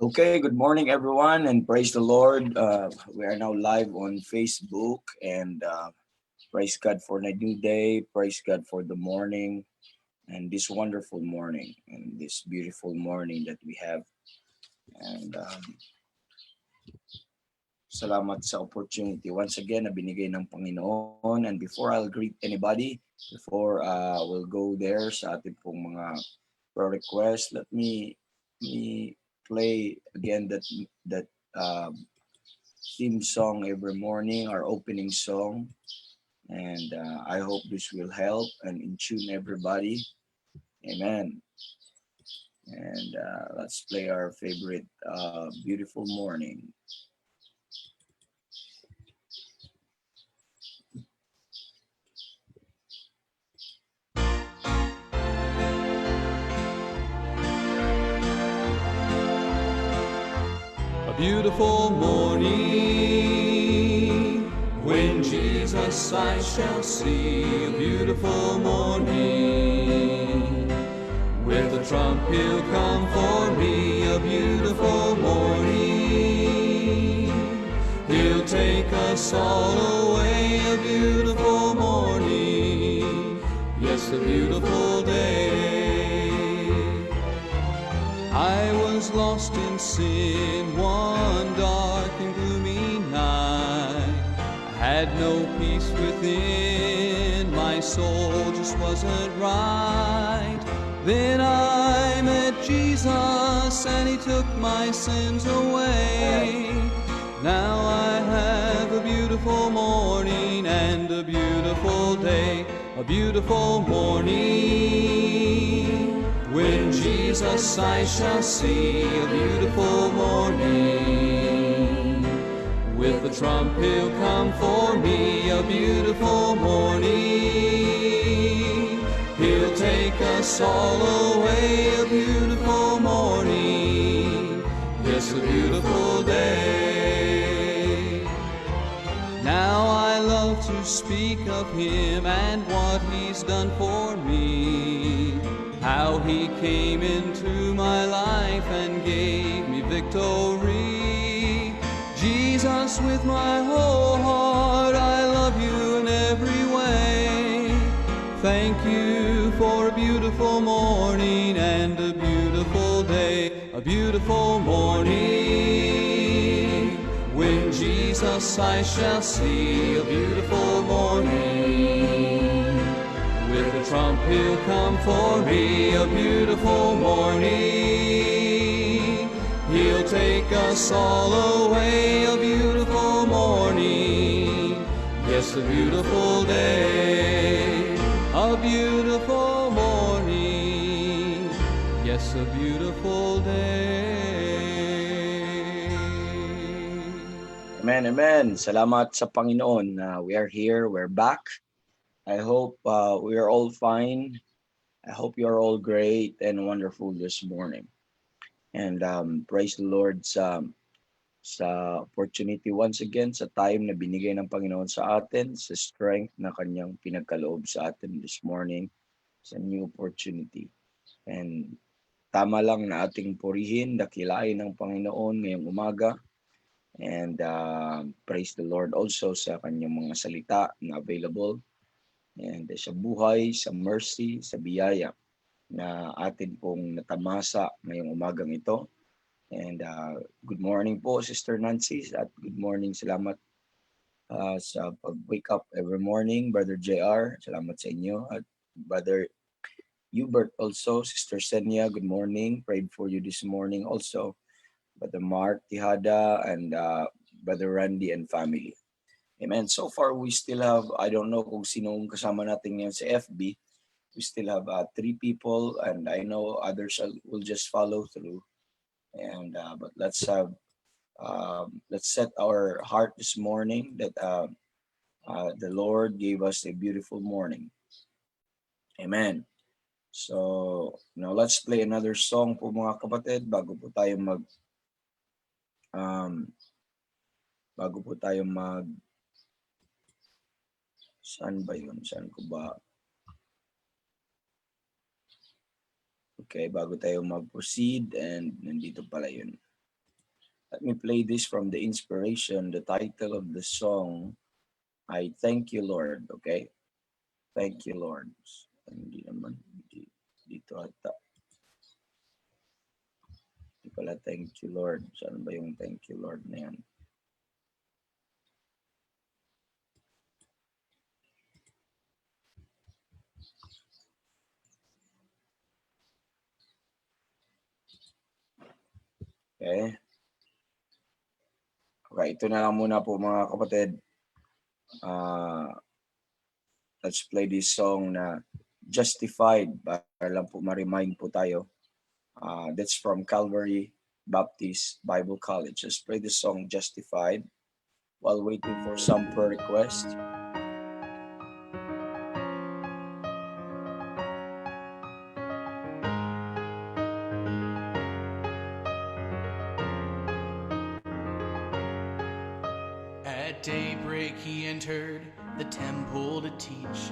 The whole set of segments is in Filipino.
Okay, good morning, everyone, and praise the Lord. We are now live on Facebook, and praise God for a new day. Praise God for the morning and this wonderful morning and this beautiful morning that we have. And salamat sa opportunity once again na binigay ng Panginoon. And before I'll greet anybody, before we'll go there sa ating pong mga prayer request, let me play again that theme song every morning, our opening song. And I hope this will help and in tune everybody. Amen. And let's play our favorite Beautiful Morning. A beautiful morning, when Jesus I shall see. A beautiful morning, with the trump he'll come for me. A beautiful morning, he'll take us all away. A beautiful morning, yes, a beautiful day. I was lost in sin one dark and gloomy night. I had no peace within, my soul just wasn't right. Then I met Jesus and he took my sins away. Now I have a beautiful morning and a beautiful day. A beautiful morning, when Jesus I shall see. A beautiful morning, with the trump he'll come for me. A beautiful morning, he'll take us all away. A beautiful morning, yes, a beautiful day. Now I love to speak of him and what he's done for me. How he came into my life and gave me victory. Jesus, with my whole heart, I love you in every way. Thank you for a beautiful morning and a beautiful day. A beautiful morning, when Jesus I shall see. A beautiful morning, with the trump he'll come for me. A beautiful morning, he'll take us all away. A beautiful morning, yes, a beautiful day. A beautiful morning, yes, a beautiful day. Amen, amen. Salamat sa Panginoon. We are here, we're back. I hope we are all fine. I hope you are all great and wonderful this morning. And praise the Lord sa opportunity once again, sa time na binigay ng Panginoon sa atin, sa strength na kanyang pinagkaloob sa atin this morning, sa new opportunity. And tama lang na ating purihin, dakilain ng Panginoon ngayong umaga. And praise the Lord also sa kanyang mga salita na available. And sa buhay, sa mercy, sa biyaya na atin pong natamasa ngayong umagang ito. And good morning po, Sister Nancy, at good morning, salamat sa pag-wake up every morning, Brother JR, salamat sa inyo. At Brother Hubert also, Sister Senya, good morning, prayed for you this morning also. Brother Mark Tihada and Brother Randy and family. Amen. So far, we still have, I don't know kung sinong kasama natin ngayon sa FB. We still have 3 people and I know others will just follow through. And but let's set our heart this morning that the Lord gave us a beautiful morning. Amen. So now let's play another song po mga kapatid bago po tayo saan ba yun? Saan ko ba? Okay, bago tayo mag-proceed and nandito pala yun. Let me play this from the inspiration. The title of the song, I Thank You, Lord. Okay? Thank you, Lord. Hindi naman. Dito ata. Hindi pala thank you, Lord. Saan ba yung thank you, Lord na yan? Okay? Okay, ito na lang muna po mga kapatid. Let's play this song na Justified para lang po ma-remind po tayo. That's from Calvary Baptist Bible College. Let's play the song Justified while waiting for some prayer request. At daybreak he entered the temple to teach.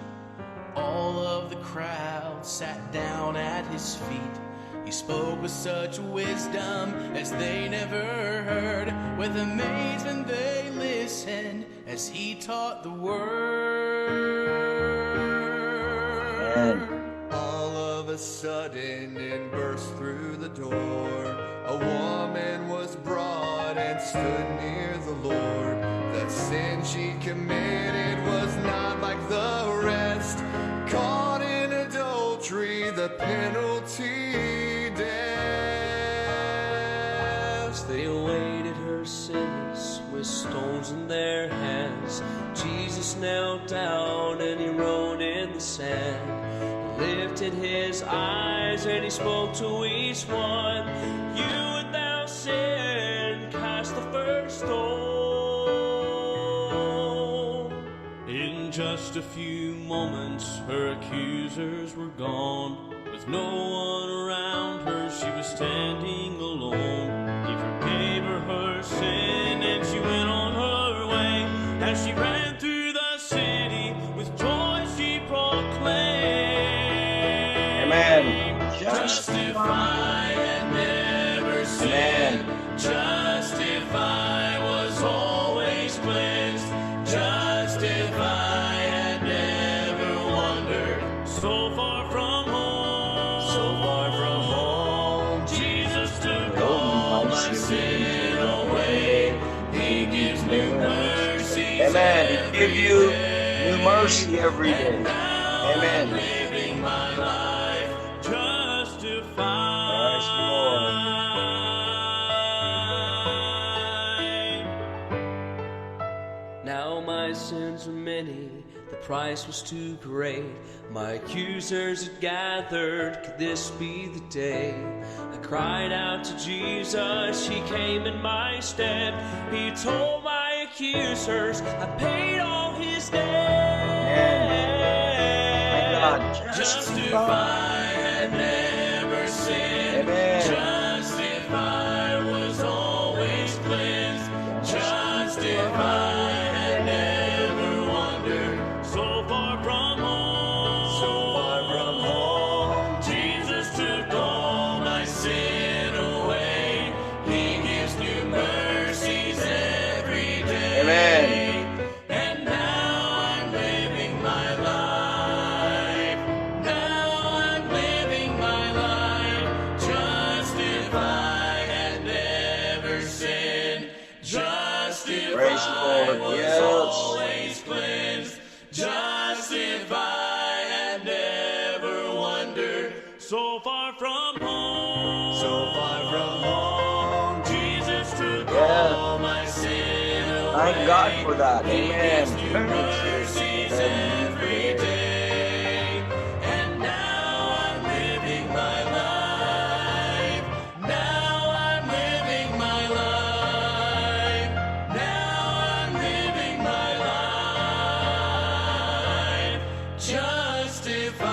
All of the crowd sat down at his feet. He spoke with such wisdom as they never heard. With amazement they listened as he taught the word. All of a sudden it burst through the door. A woman was brought and stood near the Lord. The sin she committed was not like the rest. Caught in adultery, the penalty death. They awaited her sentence with stones in their hands. Jesus knelt down and he wrote in the sand. He lifted his eyes and he spoke to each one. You without sin, cast the first stone. In just a few moments, her accusers were gone. With no one around her, she was standing alone. He forgave her sin and she went on her way. As she ran through the city, with joy she proclaimed. Amen. Justify and never sin. Justify was always cleansed. Justify and never wondered. So far from home. So far from home. Jesus took all my sin away. He gives new mercy. Amen. He gives you new mercy every day. Amen. Living my life justified. Praise the Lord. Now my sins are many, the price was too great. My accusers had gathered, could this be the day? I cried out to Jesus, he came in my stead. He told my accusers, I paid all his debt. My God, Justify and never sin. Amen. Justify was always cleansed. Justify and never wondered. So far from home. So far from home. Jesus took all my sin away. He gives new mercies every day. Amen. And now I'm living my life. Now I'm living my life. Justify and never sin. Justify Praise the Lord. was Yes. always cleansed. Justify and never wondered. So far from home. So far from home. Jesus took all my sin away. Thank God for that. Amen. Mercies every day. And now I'm living my life. Now I'm living my life. Now I'm living my life. Justified.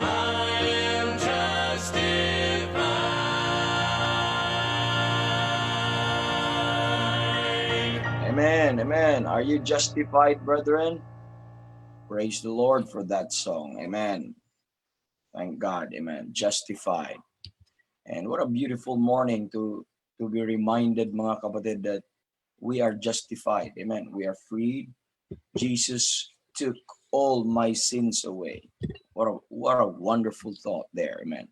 I am justified. Amen. Amen. Are you justified, brethren? Praise the Lord for that song. Amen. Thank God. Amen. Justified. And what a beautiful morning to be reminded, mga kapatid, that we are justified. Amen. We are freed. Jesus took all my sins away. What a wonderful thought there. Amen.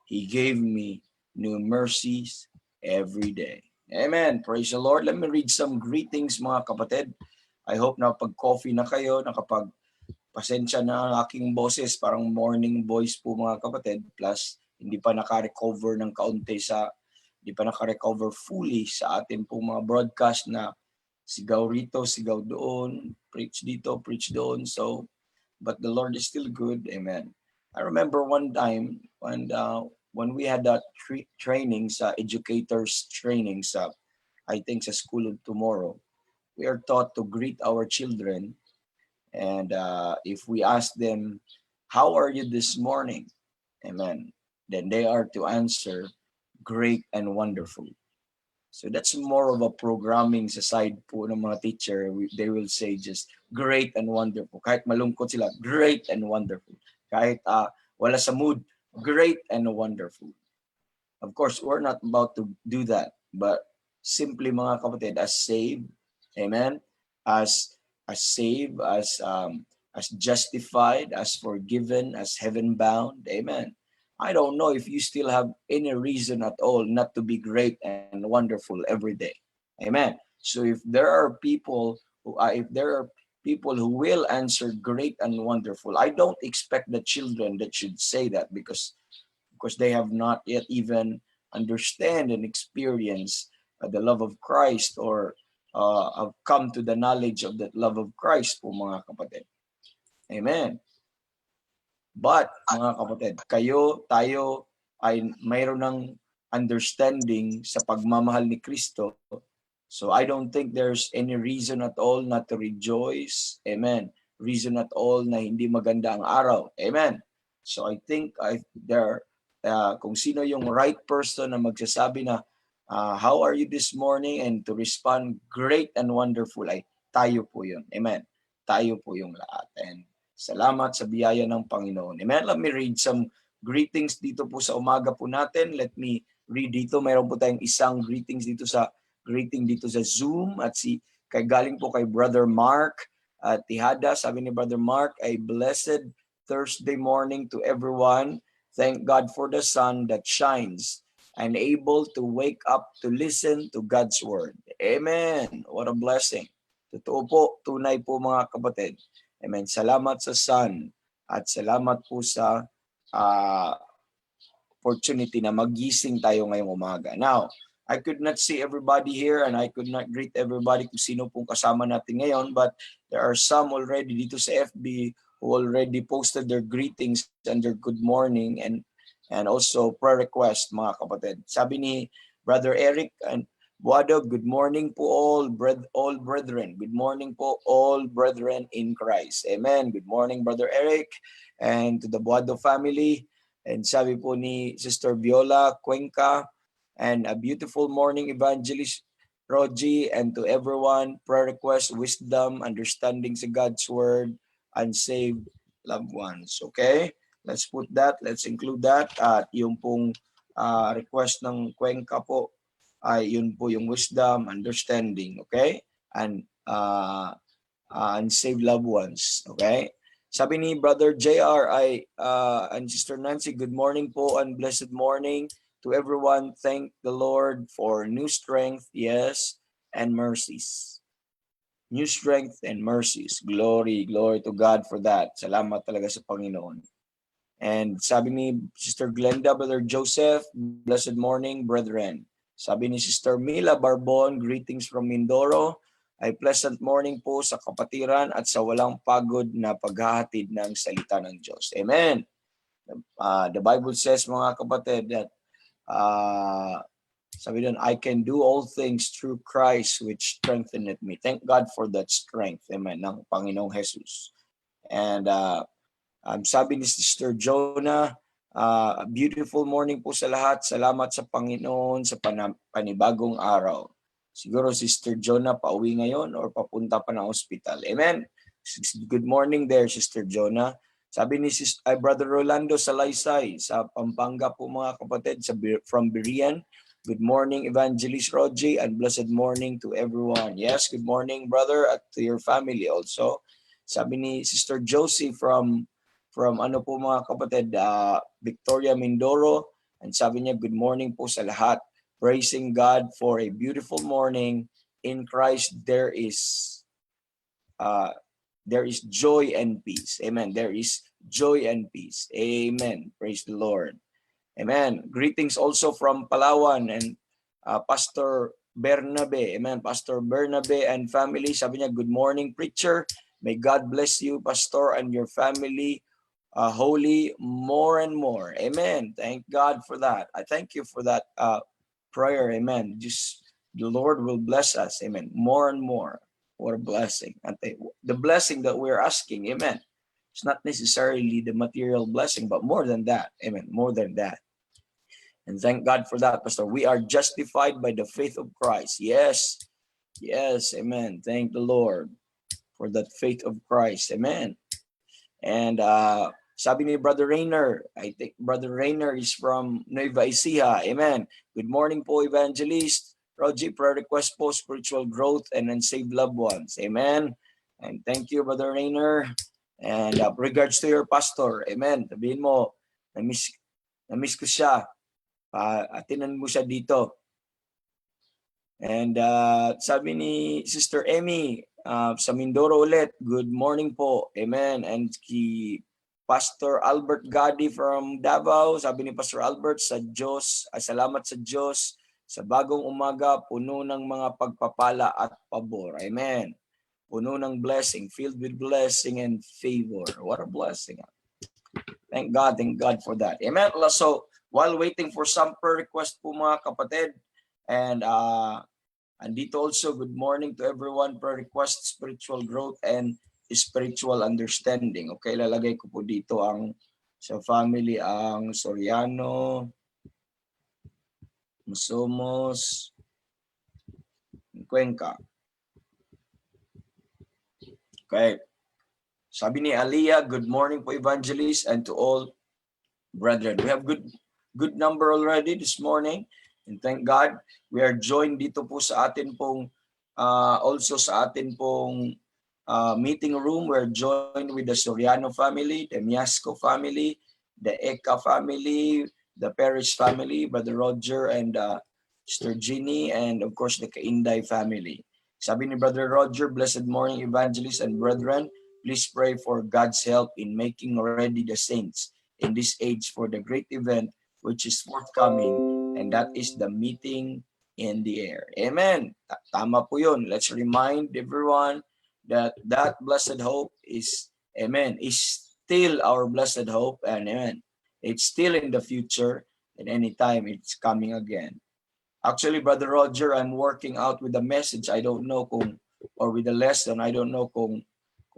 He gave me new mercies every day. Amen. Praise the Lord. Let me read some greetings, mga kapatid. I hope na pag-coffee na kayo, pasensya na ang aking boses, parang morning voice po mga kapatid, plus hindi pa naka-recover ng kaunti hindi pa naka-recover fully sa atin po mga broadcast na sigaw rito, sigaw doon, preach dito, preach doon. So, but the Lord is still good. Amen. I remember one time when we had that training sa educators training sa, I think sa School of Tomorrow, we are taught to greet our children. And if we ask them, how are you this morning? Amen. Then they are to answer, great and wonderful. So that's more of a programming sa side po ng mga teacher. They will say just great and wonderful. Kahit malungkot sila, great and wonderful. Kahit wala sa mood, great and wonderful. Of course, we're not about to do that. But simply mga kapatid, as saved, amen, as saved, as justified, as forgiven, as heaven bound, amen. I don't know if you still have any reason at all not to be great and wonderful every day. Amen. So if there are people who will answer great and wonderful, I don't expect the children that should say that because they have not yet even understand and experience the love of Christ or have come to the knowledge of that love of Christ po mga kapatid. Amen. But, mga kapatid, tayo ay mayroon ng understanding sa pagmamahal ni Kristo. So I don't think there's any reason at all not to rejoice. Amen. Reason at all na hindi maganda ang araw. Amen. So I think kung sino yung right person na magsasabi na, how are you this morning? And to respond, great and wonderful, ay tayo po yun. Amen. Tayo po yung lahat. And salamat sa biyaya ng Panginoon. Amen. Let me read some greetings dito po sa umaga po natin. Let me read dito. Mayroon po tayong isang greeting dito sa Zoom at galing po kay Brother Mark at Tihada. Sabi ni Brother Mark, a blessed Thursday morning to everyone. Thank God for the sun that shines and able to wake up to listen to God's word. Amen. What a blessing. Totoo po, tunay po mga kapatid. Amen. Salamat sa sun at salamat po sa opportunity na magising tayo ngayong umaga. Now, I could not see everybody here and I could not greet everybody kung sino pong kasama natin ngayon, but there are some already dito sa FB who already posted their greetings and their good morning and also prayer request, mga kapatid. Sabi ni Brother Eric and Buado, good morning po all brethren. Good morning po all brethren in Christ. Amen. Good morning, Brother Eric, and to the Buado family. And sabi po ni Sister Viola Cuenca, and a beautiful morning, Evangelist Rogie, and to everyone, prayer request, wisdom, understanding sa God's word, unsaved loved ones. Okay? Let's put that, let's include that. At yung pong request ng Cuenca po, ay yun po yung wisdom, understanding, okay? And unsaved loved ones, okay? Sabi ni Brother JR and Sister Nancy, good morning po and blessed morning to everyone. Thank the Lord for new strength, yes, and mercies. New strength and mercies. Glory to God for that. Salamat talaga sa Panginoon. And sabi ni Sister Glenda, Brother Joseph, blessed morning, brethren. Sabi ni Sister Mila Barbon, greetings from Mindoro. Ay pleasant morning po sa kapatiran at sa walang pagod na paghahatid ng salita ng Diyos. Amen. The Bible says, mga kapatid, that sabi doon, I can do all things through Christ which strengtheneth me. Thank God for that strength, amen, ng Panginoong Jesus. And sabi ni Sister Jonah, beautiful morning po sa lahat. Salamat sa Panginoon sa panibagong araw. Siguro Sister Jonah pauwi ngayon or papunta pa ng ospital. Amen. Good morning there, Sister Jonah. Sabi ni Brother Rolando Salaysay sa Pampanga po mga kapatid, from Birian. Good morning, Evangelist Rogie, and blessed morning to everyone. Yes, good morning, brother, at to your family also. Sabi ni Sister Josie from ano po mga kapatid, Victoria Mindoro, and sabi niya, good morning po sa lahat. Praising God for a beautiful morning. In Christ there is joy and peace. Amen. There is joy and peace. Amen. Praise the Lord. Amen. Greetings also from Palawan and Pastor Bernabe. Amen. Pastor Bernabe and family. Sabi niya, good morning, preacher. May God bless you, Pastor, and your family. Holy more and more. Amen. Thank God for that. I thank you for that prayer. Amen. Just the Lord will bless us. Amen. More and more. What a blessing. The blessing that we're asking. Amen. It's not necessarily the material blessing, but more than that. Amen. More than that. And thank God for that, Pastor. We are justified by the faith of Christ. Yes. Yes. Amen. Thank the Lord for that faith of Christ. Amen. And sabi ni Brother Rainer, I think Brother Rainer is from Nueva Ecija. Amen. Good morning po, Evangelist. Rogie, prayer request po, spiritual growth and unsaved loved ones. Amen. And thank you, Brother Rainer. And regards to your pastor. Amen. Sabihin mo, na-miss ko siya. Atinan mo siya dito. And sabi ni Sister Emmy, sa Mindoro ulit, good morning po. Amen. And Pastor Albert Gadi from Davao, sabi ni Pastor Albert, sa Diyos, salamat sa Diyos, sa bagong umaga, puno ng mga pagpapala at pabor. Amen. Puno ng blessing, filled with blessing and favor. What a blessing. Thank God for that. Amen. So, while waiting for some prayer request po mga kapatid, and andito also, good morning to everyone, prayer request, spiritual growth, and spiritual understanding. Okay, lalagay ko po dito ang sa family, ang Soriano, Musomos, Cuenca. Okay. Sabi ni Aliyah, good morning po, Evangelist, and to all brethren. We have good number already this morning. And thank God, we are joined dito po sa atin pong, also sa atin pong meeting room. We're joined with the Soriano family, the Miasco family, the Eka family, the Paris family, Brother Roger and Sister Ginny, and of course the Kainday family. Sabi ni Brother Roger, blessed morning, evangelists and brethren. Please pray for God's help in making ready the saints in this age for the great event which is forthcoming, and that is the meeting in the air. Amen. Tama po yun. Let's remind everyone that blessed hope is, amen, is still our blessed hope, and amen, it's still in the future, and anytime it's coming again. Actually, Brother Roger, I'm working out with the message. I don't know or with the lesson, I don't know kung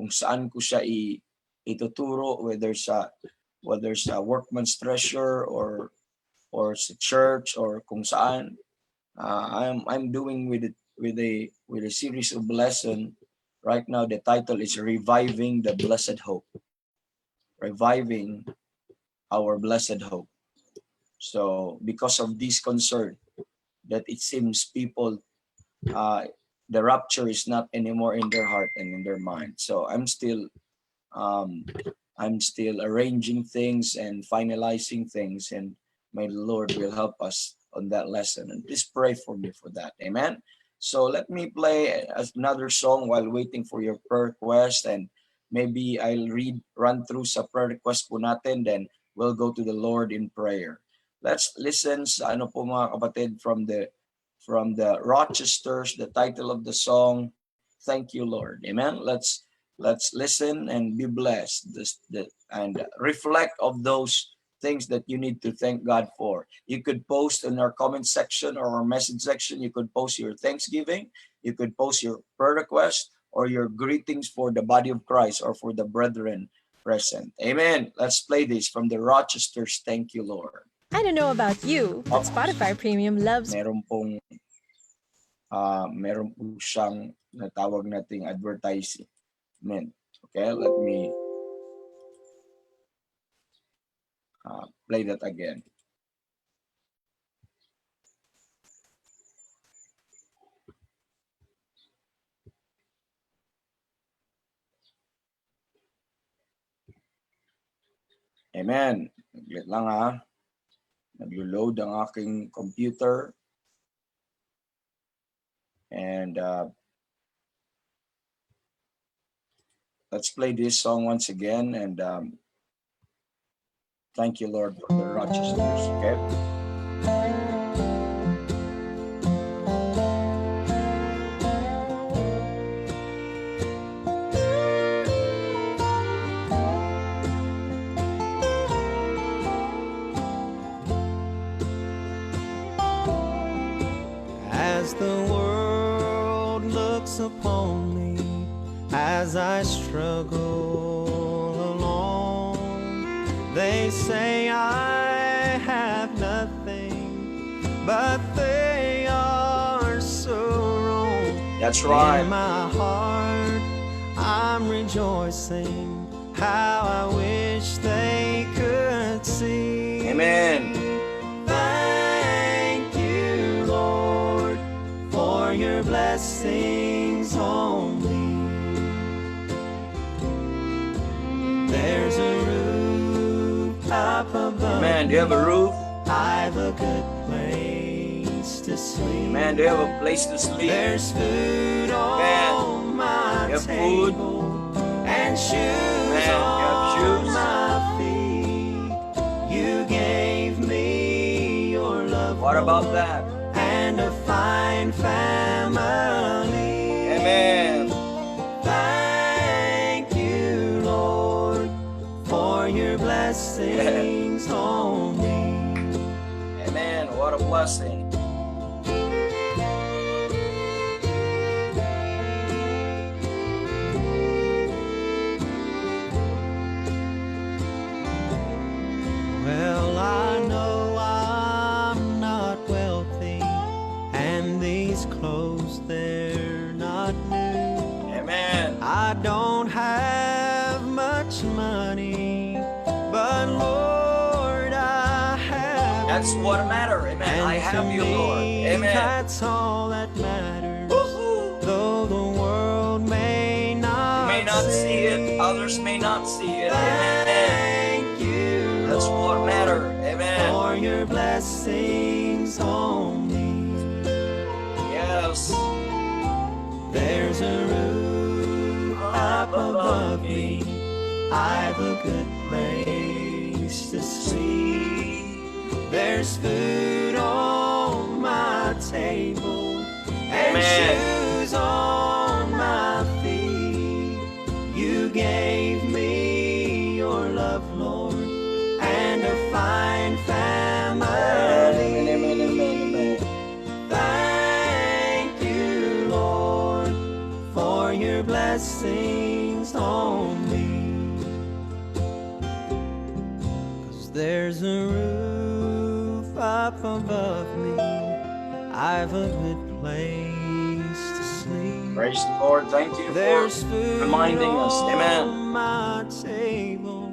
saan ko siya ituturo, whether sa Workman's Treasure or sa church or kung saan. I'm doing with a series of lesson right now. The title is Reviving the Blessed Hope. Reviving our blessed hope. So because of this concern that it seems people, the rapture is not anymore in their heart and in their mind. So I'm still arranging things and finalizing things, and may the Lord will help us on that lesson. And please pray for me for that. Amen. So let me play another song while waiting for your prayer request, and maybe I'll run through sa prayer request po natin, then we'll go to the Lord in prayer. Let's listen sa ano po mga kapatid from the Rochesters, the title of the song, Thank You, Lord. Amen. Let's listen and be blessed and reflect of those things that you need to thank God for. You could post in our comment section or our message section. You could post your thanksgiving. You could post your prayer request or your greetings for the body of Christ or for the brethren present. Amen. Let's play this from the Rochesters. Thank You, Lord. I don't know about you, but Spotify Premium loves... Meron po siyang natawag nating advertising. Amen. Okay, let me play that again. Amen. Wait lang ha. Naglo-load ang aking computer. And let's play this song once again. And thank you, Lord, for the righteousness. Okay. As the world looks upon me, as I struggle along, they say I have nothing, but they are so wrong. That's right. In my heart, I'm rejoicing, how I wish they could see. Amen. Thank you, Lord, for your blessings on me. There's a roof up above. Amen. Do you have a roof? I've a good place to sleep. Man, do you have a place to sleep? There's food on my You have food? table and shoes Man, you have on shoes? my feet. You gave me your love, What about that? and a fine family. Amen. Thank you, Lord, for your blessings on me. Amen. What a blessing. Well, I know I'm not wealthy, and these clothes, they're not new. Amen. I don't have much money, but Lord, I have That's you. what matters. Amen. And I have to you, me, Lord. Amen. That's all that matters. Woo-hoo. Though the world may not, You may not see it. Others may not see it. Amen. Thank you, That's what Lord, matters. Amen. for your blessings on me. Yes. There's a roof up above me. I've a good place to sleep. There's food on my table and Amen. shoes on my feet. You gave me your love, Lord, and a fine family. Amen. Amen. Amen. Amen. Thank you, Lord, for your blessings on me. 'Cause there's a roof up above me. I've a good place to sleep. Praise the Lord. Thank you for There's food reminding us. Amen. on my table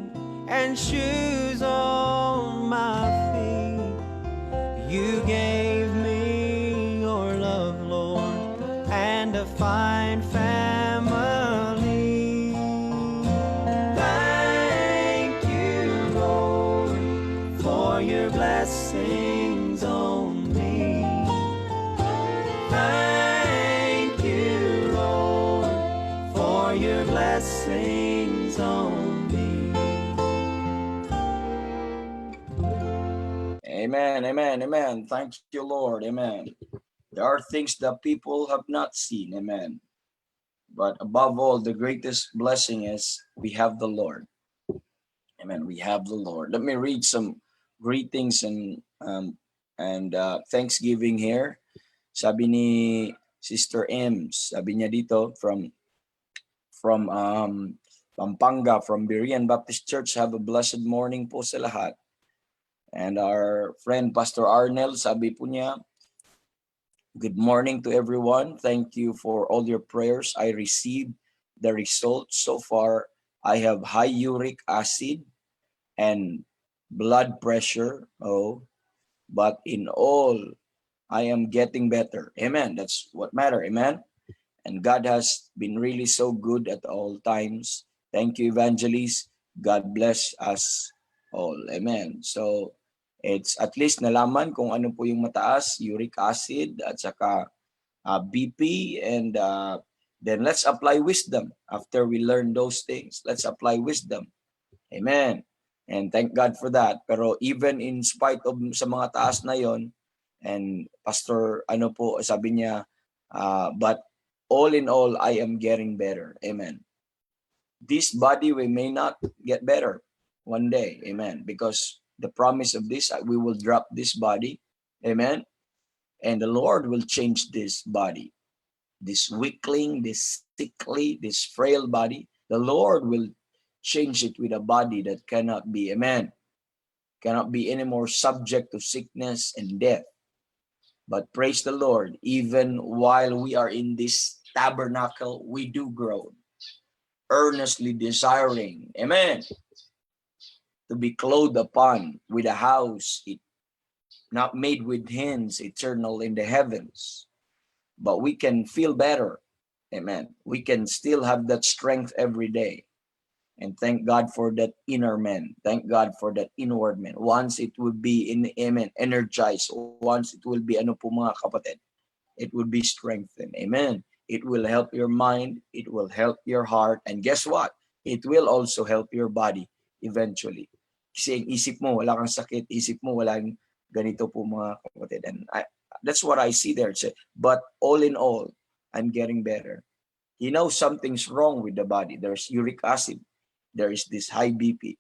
and shoes on my feet. You gave me your love, Lord, and a fine family. Thank you, Lord, for your blessings on me. Thank you, Lord, for your blessings on me. Amen. Amen. Amen. Thank you, Lord. Amen. There are things that people have not seen. Amen. But above all, the greatest blessing is we have the Lord. Amen. We have the Lord. Let me read some greetings and Thanksgiving here. Sabi ni Sister Ems, sabi niya dito from Pampanga, from Berean Baptist Church. Have a blessed morning po sa lahat. And our friend Pastor Arnel, sabi po niya, good morning to everyone. Thank you for all your prayers. I received the results so far. I have high uric acid and blood pressure. Oh, but in all, I am getting better. Amen. That's what matter. Amen. And God has been really so good at all times. Thank you, Evangelist. God bless us all. Amen. So, it's at least nalaman kung ano po yung mataas, uric acid at saka BP, and then let's apply wisdom. After we learn those things, let's apply wisdom. Amen. And thank God for that. Pero even in spite of sa mga taas na yon, and Pastor, ano po, sabi niya, but all in all, I am getting better. Amen. This body, we may not get better one day. Amen. Because the promise of this, we will drop this body. Amen. And the Lord will change this body. This weakling, this sickly, this frail body, the Lord will change it with a body that cannot be, amen, cannot be any more subject to sickness and death. But praise the Lord, even while we are in this tabernacle, we do grow, earnestly desiring, amen, to be clothed upon with a house not made with hands, eternal in the heavens. But we can feel better. Amen. We can still have that strength every day. And thank God for that inner man. Thank God for that inward man. Once it will be amen, energized. Once it will be, ano po mga kapatid, it will be strengthened. Amen. It will help your mind. It will help your heart. And guess what? It will also help your body eventually. Kasi isip mo, wala kang sakit. Isip mo, walang ganito po mga kapatid. And that's what I see there. But all in all, I'm getting better. He knows something's wrong with the body. There's uric acid. There is this high BP.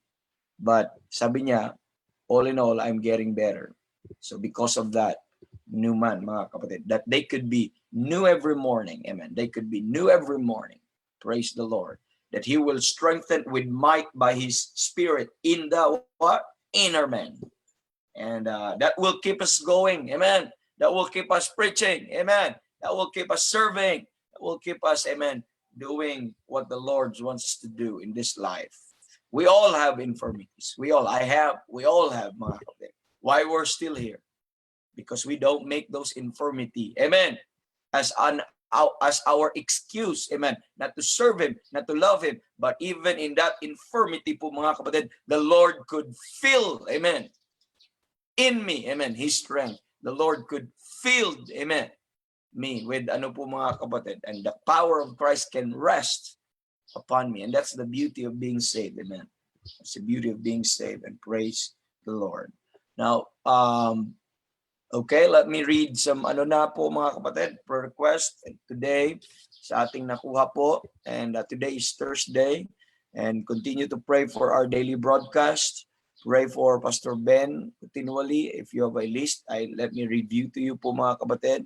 But sabi niya, all in all, I'm getting better. So because of that, new man, mga kapatid, that they could be new every morning. Amen. They could be new every morning. Praise the Lord. That he will strengthen with might by his spirit in the what? Inner man. And that will keep us going. Amen. That will keep us preaching. Amen. That will keep us serving. That will keep us, amen, doing what the Lord wants us to do in this life. We all have infirmities. We all have, mga kapatid. Why we're still here? Because we don't make those infirmity, amen, as our excuse, amen, not to serve him, not to love him. But even in that infirmity po, mga kapatid, the Lord could fill, amen, in me, amen, his strength. The Lord could fill, amen, me with ano po mga kapatid, and the power of Christ can rest upon me. And that's the beauty of being saved, amen. That's the beauty of being saved, and praise the Lord. Now, okay, let me read some ano na po mga kapatid, prayer request. And today, sa ating nakuha po, and today is Thursday, and continue to pray for our daily broadcast. Pray for Pastor Ben continually. If you have a list, let me review to you po mga kapatid.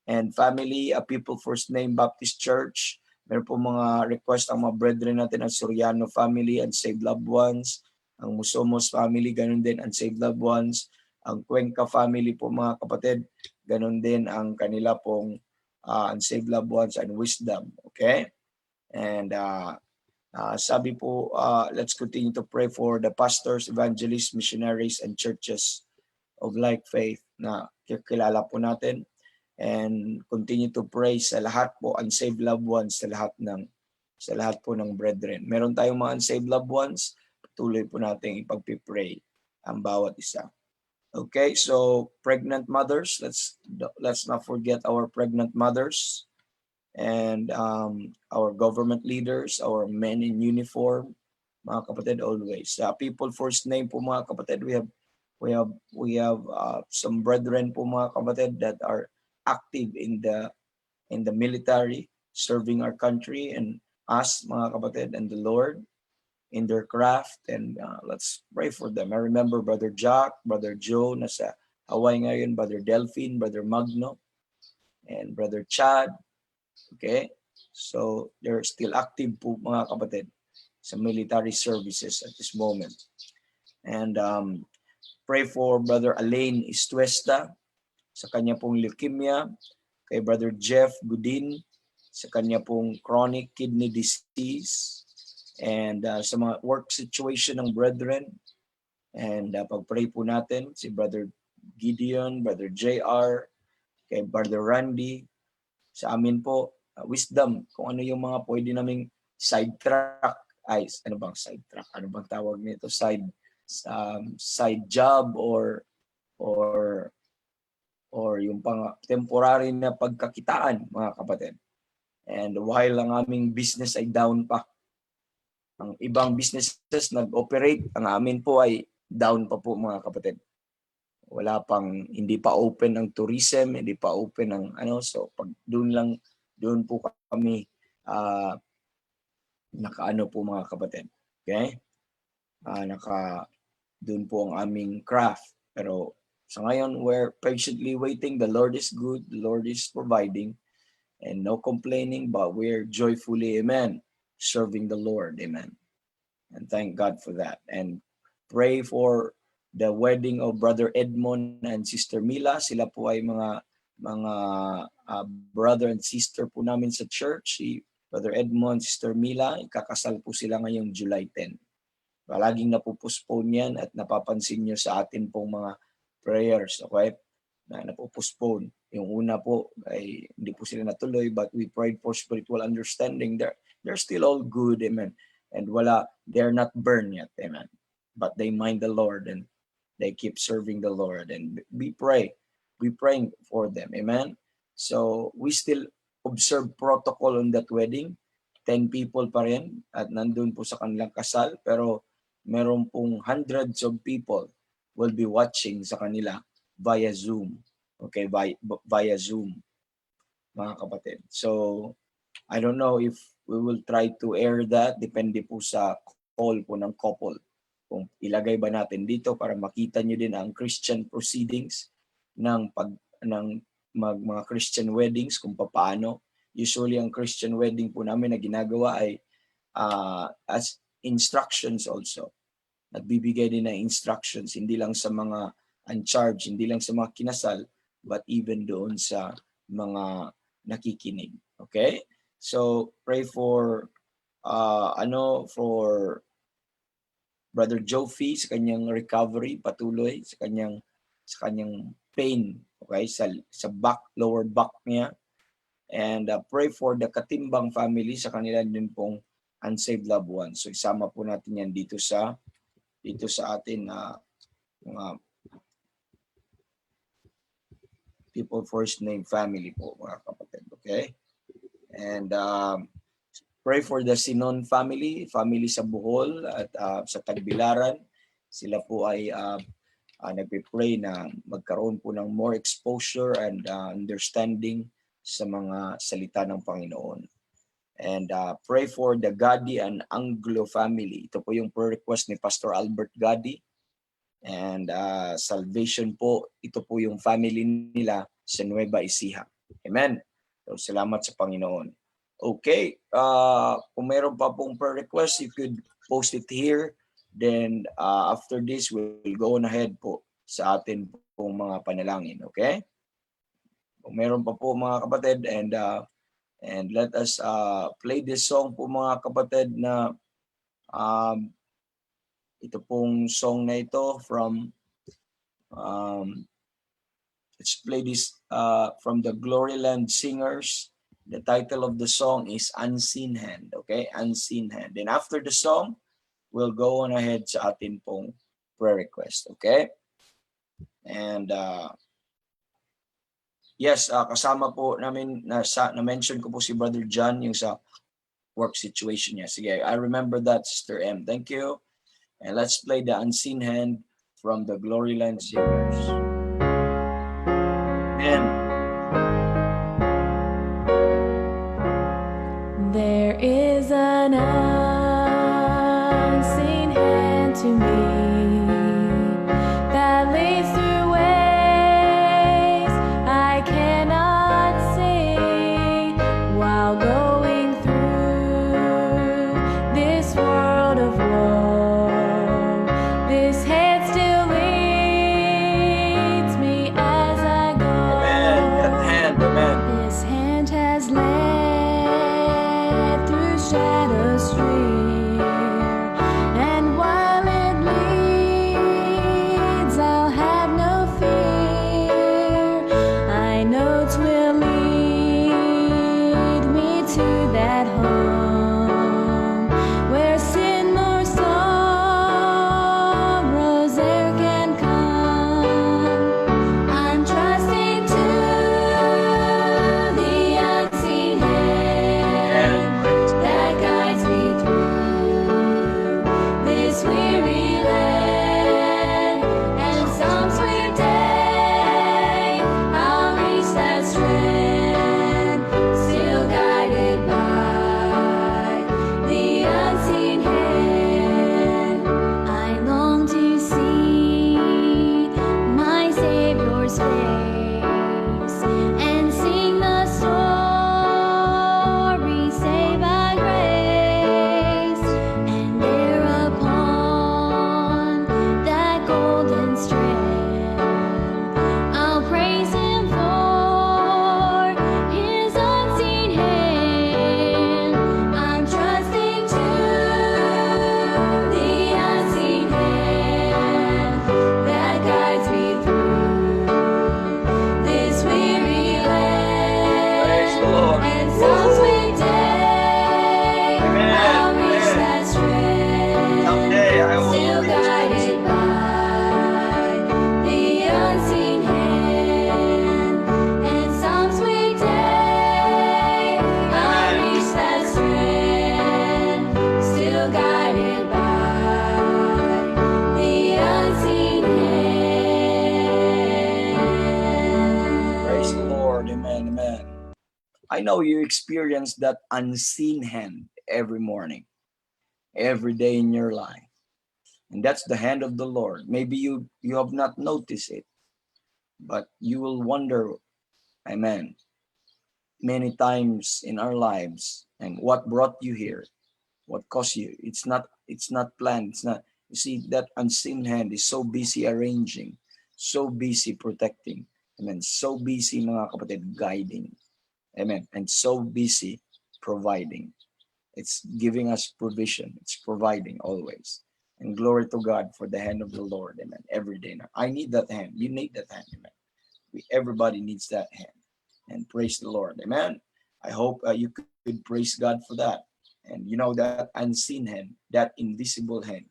And family, People First Name Baptist Church. Meron po mga request ang mga brethren natin, ang Soriano family, Unsaved Loved Ones. Ang Musomos family, ganun din, Unsaved Loved Ones. Ang Cuenca family po mga kapatid, ganun din ang kanila pong Unsaved Loved Ones and Wisdom. Okay? And sabi po, let's continue to pray for the pastors, evangelists, missionaries, and churches of like faith na kilala po natin. And continue to pray sa lahat po unsaved loved ones, sa lahat po ng brethren. Meron tayong mga unsaved loved ones, patuloy po natin ipagpipray ang bawat isa. Okay, so pregnant mothers, let's not forget our pregnant mothers, and our government leaders, our men in uniform, mga kapatid, always. People First Name po mga kapatid, we have some brethren po mga kapatid that are active in the military, serving our country and us, mga kapatid, and the Lord in their craft. And let's pray for them. I remember Brother Jack, Brother Joe, nasa Hawaii ngayon, Brother Delphine, Brother Magno, and Brother Chad. Okay? So they're still active po, mga kapatid, sa military services at this moment. And pray for Brother Alain Istuesta, sa kanya pong leukemia, kay Brother Jeff Godin, sa kanya pong chronic kidney disease, and sa mga work situation ng brethren, And pag-pray po natin si Brother Gideon, Brother JR, kay Brother Randy, sa amin po, wisdom, kung ano yung mga pwede naming sidetrack, ano bang sidetrack? Ano bang tawag nito? Side job or yung temporary na pagkakitaan, mga kapatid. And while ang aming business ay down pa, ang ibang businesses nag-operate, ang amin po ay down pa po, mga kapatid. Hindi pa open ang tourism, hindi pa open ang so pag doon po kami nakaano po, mga kapatid. Okay? Doon po ang aming craft. Pero sa ngayon, we're patiently waiting. The Lord is good. The Lord is providing. And no complaining, but we're joyfully, amen, serving the Lord. Amen. And thank God for that. And pray for the wedding of Brother Edmond and Sister Mila. Sila po ay mga brother and sister po namin sa church. Si Brother Edmond, Sister Mila, ikakasal po sila ngayong July 10. Palaging napupostpone yan at napapansin nyo sa atin pong mga prayers, okay? Na napupostpone. Yung una po ay hindi po sila natuloy, but we prayed for spiritual understanding. They're still all good, amen. And they're not burned yet, amen. But they mind the Lord and they keep serving the Lord, and we praying for them, amen. So we still observe protocol on that wedding. 10 people pa rin at nandun po sa kanilang kasal, pero meron pong hundreds of people will be watching sa kanila via Zoom. Okay, via Zoom, mga kapatid. So I don't know if we will try to air that, depende po sa call po ng couple. Kung ilagay ba natin dito para makita nyo din ang Christian proceedings ng mga Christian weddings, kung paano. Usually ang Christian wedding po namin na ginagawa ay as instructions also. Nagbibigay din ng instructions, hindi lang sa mga uncharged, hindi lang sa mga kinasal, but even doon sa mga nakikinig. Okay? So pray for for Brother Jofi sa kanyang recovery, patuloy sa kanyang pain, okay, sa lower back niya. And pray for the Katimbang family, sa kanila din pong unsaved loved ones. So isama po natin yan dito sa atin mga people first name family po, mga kapatid, okay? And pray for the Sinon family sa Bohol at sa Tagbilaran. Sila po ay nagpe-pray na magkaroon po ng more exposure and understanding sa mga salita ng Panginoon. And pray for the Gadi and Anglo family. Ito po yung prayer request ni Pastor Albert Gadi. And salvation po, ito po yung family nila sa Nueva Ecija. Amen. So salamat sa Panginoon. Okay, kung mayroon pa pong prayer request, you could post it here. Then after this, we'll go on ahead po sa atin pong mga panalangin. Okay? Kung mayroon pa po, mga kapatid, and let us play this song po, mga kapatid, na ito pong song na ito from let's play this from the Gloryland Singers. The title of the song is Unseen Hand. Okay, Unseen Hand. And after the song, we'll go on ahead sa atin pong prayer request. Okay? And yes, kasama po namin, na-mention ko po si Brother John yung sa work situation niya. Sige, I remember that, Sister M. Thank you. And let's play the Unseen Hand from the Gloryland Singers. Amen. There is an unseen hand to me that leads through ways I cannot see, while going through this world of woe. This hand still leads I know you experience that unseen hand every morning, every day in your life. And that's the hand of the Lord. Maybe you have not noticed it, but you will wonder, amen, many times in our lives, and what brought you here, what caused you. It's not planned. It's not, you see, that unseen hand is so busy arranging, so busy protecting, amen, so busy mga kapatid guiding, amen, and so busy providing. It's giving us provision. It's providing always. And glory to God for the hand of the Lord. Amen. Every day now. I need that hand. You need that hand. Amen. Everybody needs that hand. And praise the Lord. Amen. I hope you could praise God for that. And you know that unseen hand, that invisible hand,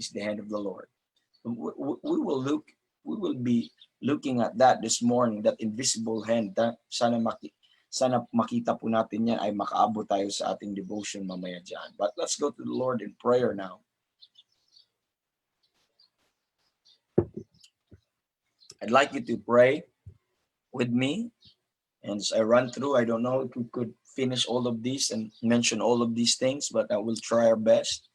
is the hand of the Lord. We will look. We will be looking at that this morning. That invisible hand. That sana makita po natin yan, ay makaabot tayo sa ating devotion mamaya dyan. But let's go to the Lord in prayer now. I'd like you to pray with me. And as I run through, I don't know if we could finish all of these and mention all of these things, but I will try our best.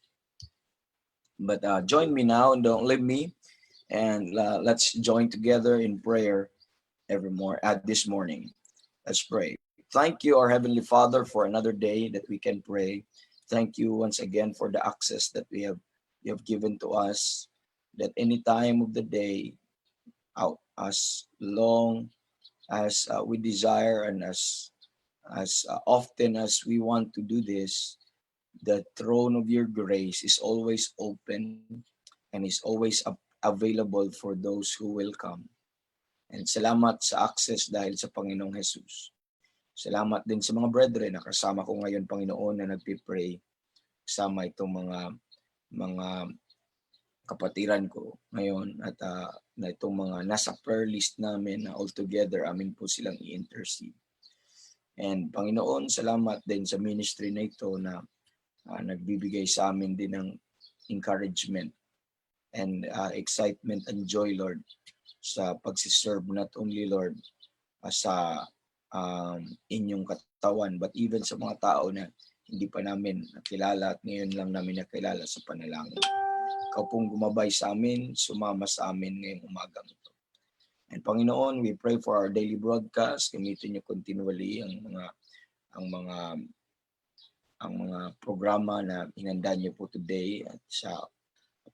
But join me now and don't leave me. And let's join together in prayer this morning. Let's pray. Thank you, our Heavenly Father, for another day that we can pray. Thank you once again for the access that you have given to us, that any time of the day, out as long as we desire and as often as we want to do this, the throne of your grace is always open and is always available for those who will come. And salamat sa access dahil sa Panginoong Jesus. Salamat din sa mga brethren na kasama ko ngayon, Panginoon, na nagpipray. Kasama itong mga kapatiran ko ngayon at na itong mga nasa prayer list namin na altogether amin po silang i-intercede. And Panginoon, salamat din sa ministry na ito na nagbibigay sa amin din ng encouragement and excitement and joy, Lord, sa pagsiserve not only, Lord, sa inyong katawan, but even sa mga tao na hindi pa namin nakilala at ngayon lang namin nakilala sa panalangin. Ikaw pong gumabay sa amin, sumama sa amin ngayong umagang ito. And Panginoon, we pray for our daily broadcast. Gamitin niyo continually ang mga programa na inanda niyo po today at sa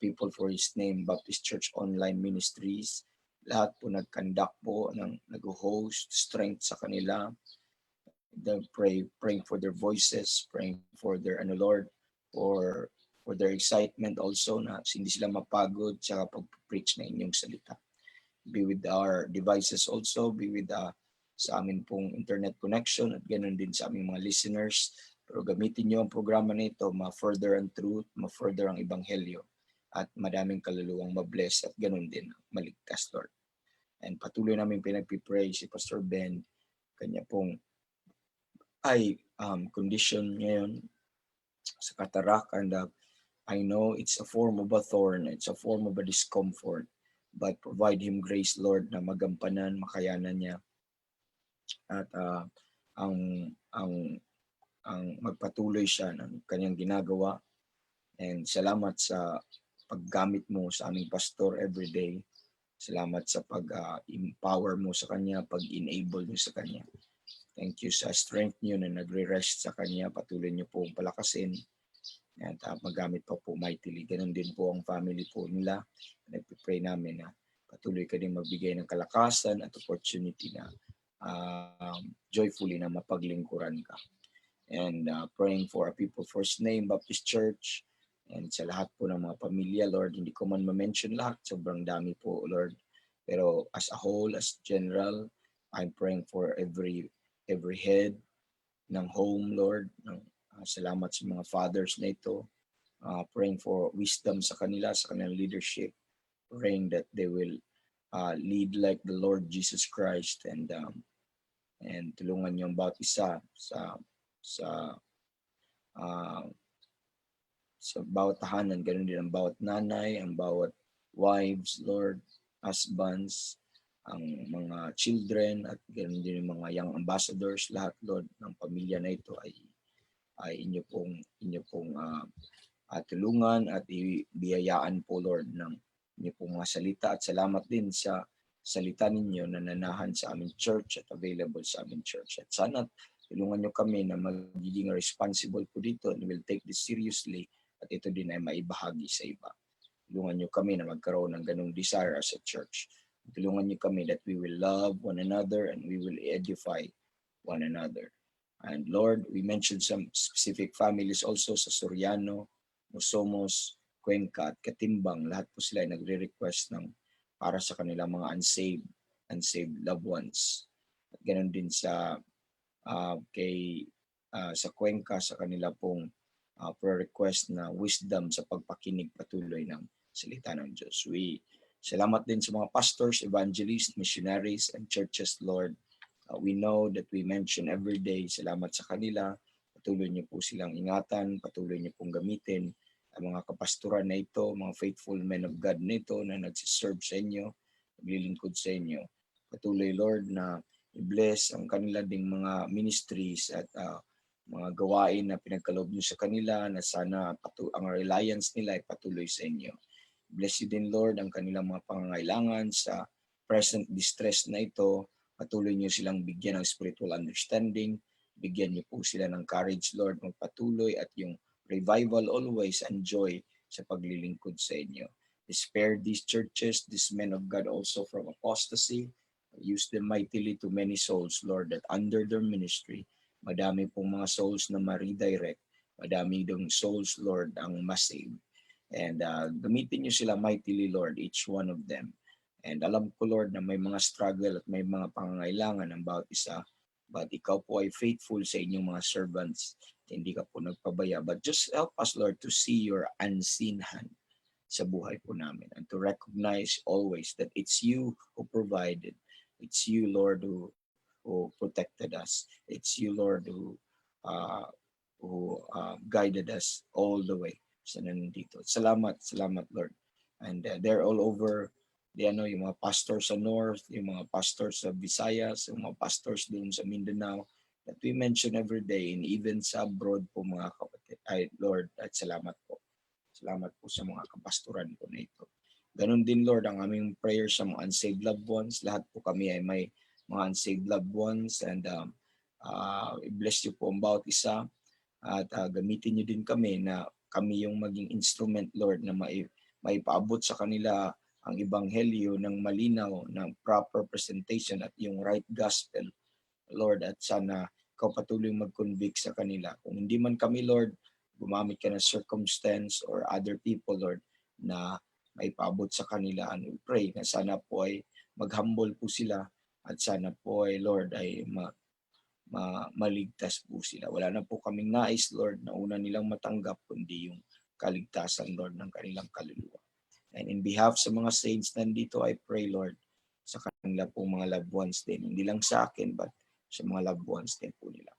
People for His Name Baptist Church Online Ministries. Lahat po nag-conduct po, nag-host, strength sa kanila. Praying for their voices, praying for their Lord, for their excitement also na hindi sila mapagod sa pag-preach na inyong salita. Be with our devices also, be with sa amin pong internet connection at ganoon din sa aming mga listeners. Pero gamitin niyo ang programa na ito, ma-further ang truth, ma-further ang ebanghelyo at madaming kaluluwang ma-bless at ganoon din maligtas, Lord. And patuloy namin pinagpipray si Pastor Ben, kanya pong condition ngayon sa cataract, and I know it's a form of a thorn, it's a form of a discomfort, but provide him grace, Lord, na magampanan, makayanan niya at ang magpatuloy siya ng kanyang ginagawa. And salamat sa paggamit mo sa aming pastor every day. Salamat sa pag-empower mo sa kanya, pag-enable mo sa kanya. Thank you sa strength niyo na nagre-rest sa kanya. Patuloy niyo pong palakasin at magamit pa po mightily. Ganun din po ang family po nila. Nagpipray namin na patuloy ka din magbigay ng kalakasan at opportunity na joyfully na mapaglingkuran ka. And praying for our People First Name Baptist Church and sa lahat po ng mga pamilya, Lord. Hindi ko man ma-mention lahat. Sobrang dami po, Lord. Pero as a whole, as general, I'm praying for every head ng home, Lord. Salamat sa mga fathers na ito. Praying for wisdom sa kanila, sa kanilang leadership. Praying that they will lead like the Lord Jesus Christ and tulungan niyo ang bawat isa sa bawat tahanan, ganoon din ang bawat nanay, ang bawat wives, Lord, husbands, ang mga children at ganoon din yung mga young ambassadors, lahat Lord ng pamilya na ito ay inyo pong tulungan at ibiyayaan po Lord ng inyo pong mga salita, at salamat din sa salita ninyo na nanahan sa aming church at available sa aming church. At sana tulungan nyo kami na magiging responsible po dito and will take this seriously, at ito din ay maibahagi sa iba. Tulungan nyo kami na magkaroon ng ganung desire as a church. Tulungan niyo kami that we will love one another and we will edify one another. And Lord, we mentioned some specific families also sa Soriano, Musomos, Cuenca at Katimbang. Lahat po sila ay nagre-request ng para sa kanilang mga unsaved loved ones. At ganoon din sa sa Cuenca, sa kanila pong prayer request na wisdom sa pagpakinig patuloy ng salita ng Diyos. Salamat din sa mga pastors, evangelists, missionaries, and churches, Lord. We know that we mention every day, salamat sa kanila. Patuloy niyo po silang ingatan, patuloy niyo pong gamitin ang mga kapastoran na ito, mga faithful men of God na ito na nagsiserve sa inyo, naglilingkod sa inyo. Patuloy, Lord, na i-bless ang kanila ding mga ministries at mga gawain na pinagkaloob niyo sa kanila, na sana ang reliance nila ay patuloy sa inyo. Bless you din, Lord, ang kanilang mga pangangailangan sa present distress na ito. Patuloy niyo silang bigyan ng spiritual understanding. Bigyan niyo po sila ng courage, Lord, magpatuloy, at yung revival always and joy sa paglilingkod sa inyo. Spare these churches, these men of God also from apostasy. Use them mightily to many souls, Lord, that under their ministry, madami pong mga souls na ma-redirect. Madami dong souls, Lord, ang ma-save. And gamitin niyo sila mightily, Lord, each one of them. And alam ko, Lord, na may mga struggle at may mga pangangailangan ng bawat isa. But ikaw po ay faithful sa inyong mga servants. Hindi ka po nagpabaya. But just help us, Lord, to see your unseen hand sa buhay po namin. And to recognize always that it's you who provided. It's you, Lord, who protected us. It's you, Lord, who guided us all the way sa nandito. Salamat, Lord. And they're all over, yung mga pastors sa North, yung mga pastors sa Visayas, yung mga pastors doon sa Mindanao, that we mention every day, and even sa abroad po, mga kapatid. Lord, at salamat po. Salamat po sa mga kapastoran po na ito. Ganon din, Lord, ang aming prayer sa mga unsaved loved ones. Lahat po kami ay may mga unsaved loved ones, and i-bless you po ang bawat isa, at gamitin niyo din kami na kami yung maging instrument, Lord, na maipaabot sa kanila ang ebanghelyo ng malinaw, ng proper presentation at yung right gospel, Lord. At sana ikaw patuloy mag-convict sa kanila. Kung hindi man kami, Lord, gumamit ka ng circumstance or other people, Lord, na maipaabot sa kanila. And we pray na sana po ay mag-humble po sila, at sana po ay, Lord, ay maligtas po sila. Wala na po kaming nais, Lord, na una nilang matanggap kundi yung kaligtasan, Lord, ng kanilang kaluluwa. And in behalf sa mga saints nandito, I pray, Lord, sa kanila pong mga loved ones din. Hindi lang sa akin, but sa mga loved ones din po nila.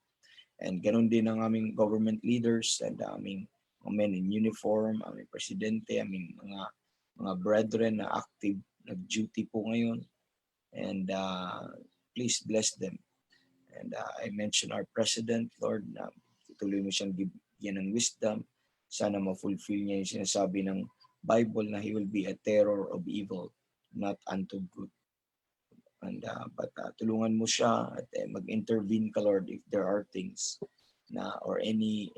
And ganoon din ang aming government leaders and aming mga men in uniform, aming presidente, aming mga brethren na active, nag-duty po ngayon. And please bless them. And I mentioned our president, Lord, na tuloy mo siyang bigyan ng wisdom. Sana ma-fulfill niya yung sinasabi ng Bible na he will be a terror of evil, not unto good. And but tulungan mo siya at mag-intervene ka, Lord, if there are things na or any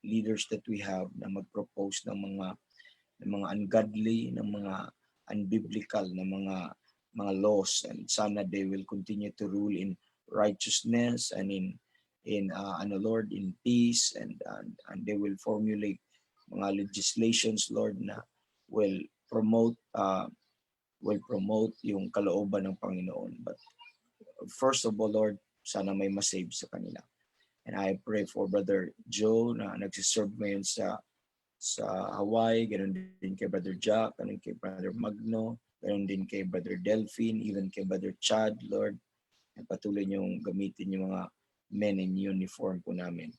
leaders that we have na mag-propose ng mga ungodly, ng mga unbiblical, na mga laws, and sana they will continue to rule in righteousness and in Lord, in peace, and they will formulate mga legislations, Lord, na will promote yung kalooban ng Panginoon. But first of all, Lord, sana may masave sa kanila. And I pray for Brother Joe na nagsiserve ngayon sa Hawaii, ganoon din kay Brother Jack, ganoon kay Brother Magno, ganoon din kay Brother Delphine, even kay Brother Chad, Lord. At patuloy niyong gamitin yung mga men in uniform po namin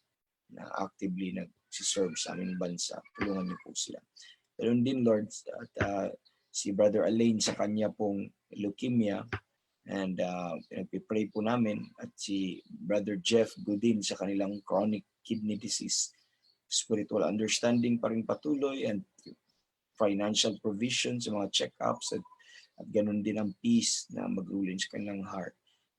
na actively nagsiserve sa aming bansa. Tulungan niyo po sila. Ganoon din, Lord, at si Brother Alain sa kanya pong leukemia, and pinag-pray po namin, at si Brother Jeff Godin sa kanilang chronic kidney disease. Spiritual understanding pa rin patuloy, and financial provision sa mga check-ups, at ganun din ang peace na mag-rule sa kanilang heart.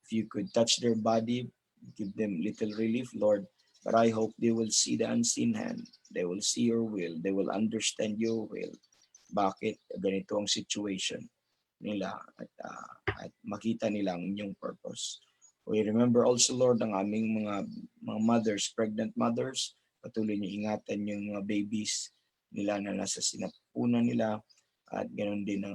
If you could touch their body, give them little relief, Lord. But I hope they will see the unseen hand. They will see your will. They will understand your will. Bakit ganito ang situation nila, at makita nila ang inyong purpose. We remember also, Lord, ang aming mga mothers, pregnant mothers. Patuloy niyo ingatan yung mga babies nila na nasa sinapunan nila, at ganoon din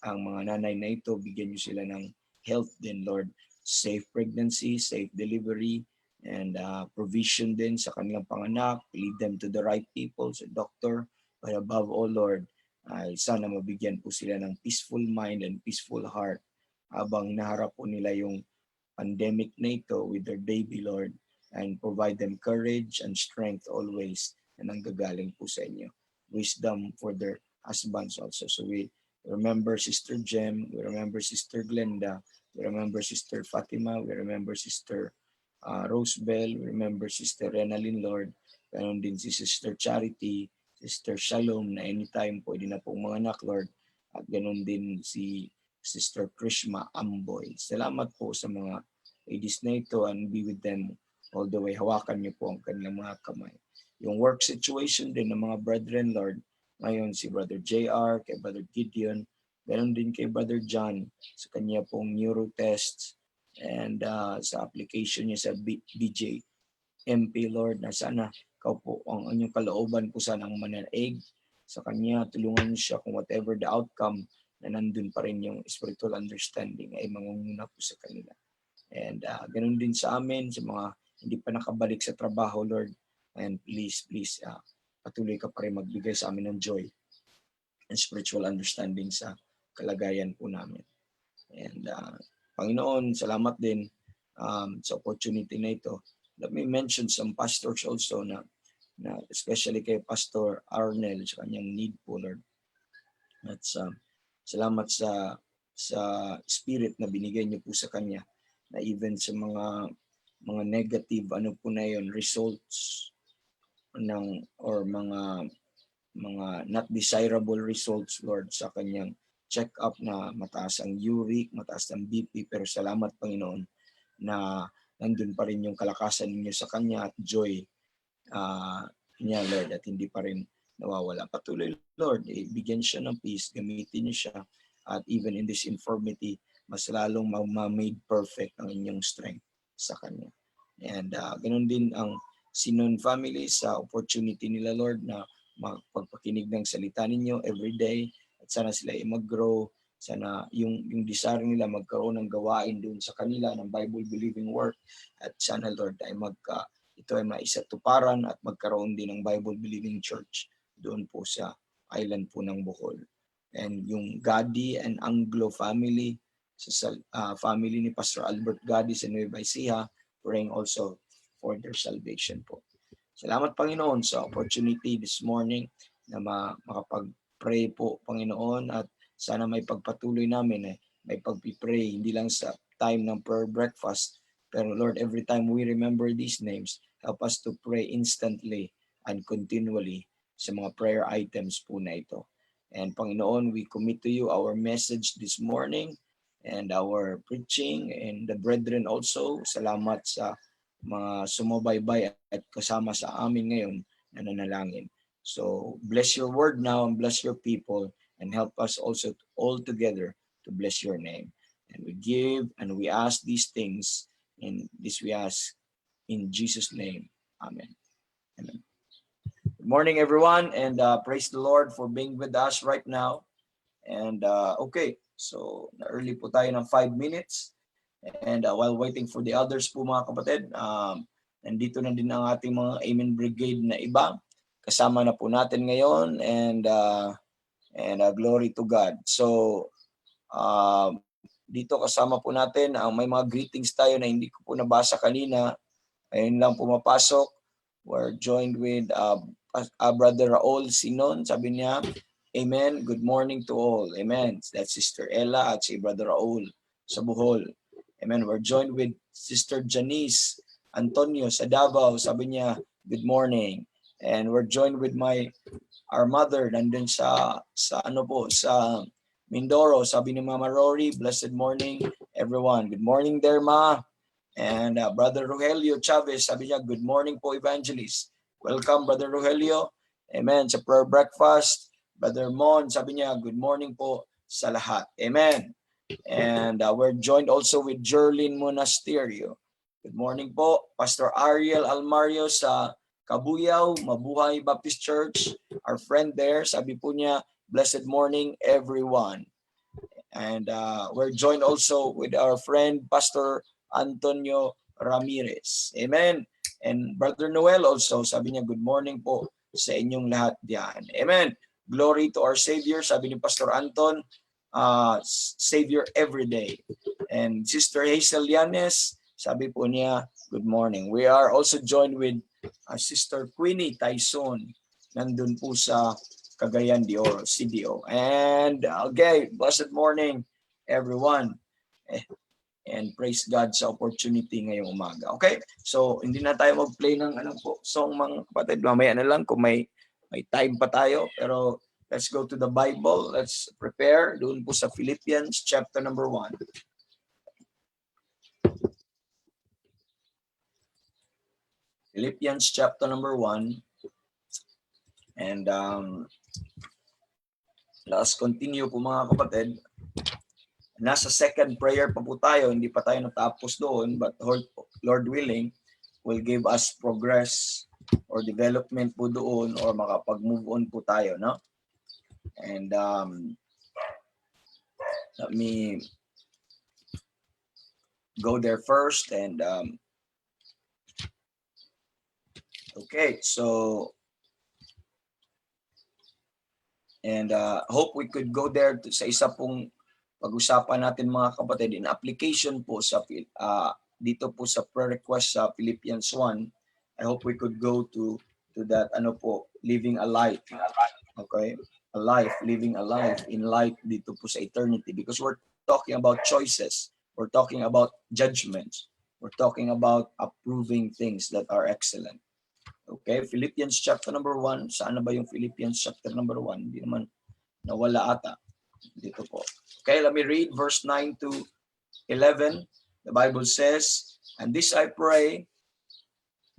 ang mga nanay na ito, bigyan niyo sila ng health din, Lord. Safe pregnancy, safe delivery, and provision din sa kanilang panganak. Lead them to the right people, sa doctor. But above all, Lord, ay sana mabigyan po sila ng peaceful mind and peaceful heart habang naharap po nila yung pandemic na ito with their baby, Lord, and provide them courage and strength always na nanggagaling po sa inyo. Wisdom for their husbands also. So we remember Sister Jem, we remember Sister Glenda, we remember Sister Fatima, we remember Sister Rosebell, we remember Sister Renalyn, Lord. Ganon din si Sister Charity, Sister Shalom, na anytime pwede na pong mga anak, Lord. At ganon din si Sister Krishma Amboy. Salamat po sa mga ladies na ito, and be with them all the way. Hawakan niyo po ang kanilang mga kamay. Yung work situation din ng mga brethren, Lord, ngayon si Brother JR, kay Brother Gideon, ganon din kay Brother John sa kanya pong neuro tests, and sa application niya sa BJ MP, Lord, na sana ikaw po ang inyong kalooban po sana ang manaig sa kanya, tulungan niyo siya kung whatever the outcome, na nandun pa rin yung spiritual understanding ay mangunguna po sa kanila. And ganun din sa amin, sa mga hindi pa nakabalik sa trabaho, Lord, and please patuloy ka pa rin magbigay sa amin ng joy and spiritual understanding sa kalagayan po namin. And Panginoon, salamat din sa opportunity na ito. Let me mention some pastors also na especially kay Pastor Arnel sa kanyang need po, Lord. At salamat sa spirit na binigay niyo po sa kanya, na even sa mga negative po na yon, results or mga not desirable results, Lord, sa kanyang check-up, na mataas ang uric, mataas ang BP, pero salamat, Panginoon, na nandun pa rin yung kalakasan ninyo sa kanya at joy niya, Lord, at hindi pa rin nawawala. Patuloy, Lord, bigyan siya ng peace, gamitin niyo siya, at even in this infirmity, mas lalong ma-made perfect ang inyong strength sa kanya. And ganun din ang Sinon family sa opportunity nila, Lord, na magpapakinig ng salita ninyo every day, at sana sila ay mag-grow, sana yung desire nila magkaroon ng gawain doon sa kanila ng Bible-believing work, at sana, Lord, ay ito ay maisatuparan at magkaroon din ng Bible-believing church doon po sa island po ng Bohol. And yung Gadi and Anglo family, sa family ni Pastor Albert Gadi sa Nueva Ecija, praying also for their salvation po. Salamat, Panginoon, sa opportunity this morning na makapag-pray po, Panginoon, at sana may pagpatuloy namin may pag-pray, hindi lang sa time ng prayer breakfast, pero Lord, every time we remember these names, help us to pray instantly and continually sa mga prayer items po na ito. And Panginoon, we commit to you our message this morning and our preaching, and the brethren also. Salamat sa mga sumabaybay at kasama sa amin ngayon na nanalangin. So bless your word now and bless your people, and help us also all together to bless your name. And we give and we ask these things, and this we ask in Jesus' name. Amen. Amen. Good morning, everyone, and praise the Lord for being with us right now. And okay, so early po tayo ng 5 minutes. And while waiting for the others po, mga kapatid, nandito na din ang ating mga Amen Brigade na iba. Kasama na po natin ngayon, and glory to God. So dito kasama po natin ang may mga greetings tayo na hindi ko po nabasa kanina. Ayun lang pumapasok. We're joined with Brother Raul Sinon. Sabi niya, Amen. Good morning to all. Amen. That's Sister Ella at si Brother Raul sa Bohol. Amen. We're joined with Sister Janice Antonio sa Davao. Sabi niya, good morning. And we're joined with our mother nandun sa Mindoro. Sabi ni Mama Rory, blessed morning everyone. Good morning there, Ma. And Brother Rogelio Chavez, sabi niya, good morning po, Evangelist. Welcome, Brother Rogelio. Amen. Sa prayer breakfast, Brother Mon, sabi niya, good morning po sa lahat. Amen. And we're joined also with Jerlyn Monasterio. Good morning po, Pastor Ariel Almario sa Kabuyaw, Mabuhay Baptist Church. Our friend there, sabi po niya, blessed morning, everyone. And we're joined also with our friend, Pastor Antonio Ramirez. Amen. And Brother Noel also, sabi niya, good morning po sa inyong lahat diyan. Amen. Glory to our Savior, sabi ni Pastor Anton, Savior every day. And Sister Hazel Yanes, sabi po niya, good morning. We are also joined with Sister Queenie Tyson, nandun po sa Cagayan de Oro, CDO. And okay, blessed morning, everyone. And praise God sa opportunity ngayong umaga. Okay? So, hindi na tayo mag-play ng song, mga kapatid. Mamaya na lang kung may time pa tayo. Pero let's go to the Bible. Let's prepare. Doon po sa Philippians chapter number 1. Philippians chapter number 1. And let's continue po, mga kapatid. Nasa second prayer pa po tayo, hindi pa tayo natapos doon, but Lord willing, will give us progress or development po doon or makapag-move on po tayo, no? And let me go there first and okay, so and hope we could go there sa isa pong pag-usapan natin, mga kapatid, in application po sa dito po sa prayer request sa Philippians 1. I hope we could go to that living a life. Okay? A life, living a life in light dito po sa eternity, because we're talking about choices. We're talking about judgments. We're talking about approving things that are excellent. Okay? Philippians chapter number 1. Saan na ba yung Philippians chapter number 1? Hindi naman nawala ata. Dito po. Okay, let me read verse 9 to 11. The Bible says, and this I pray,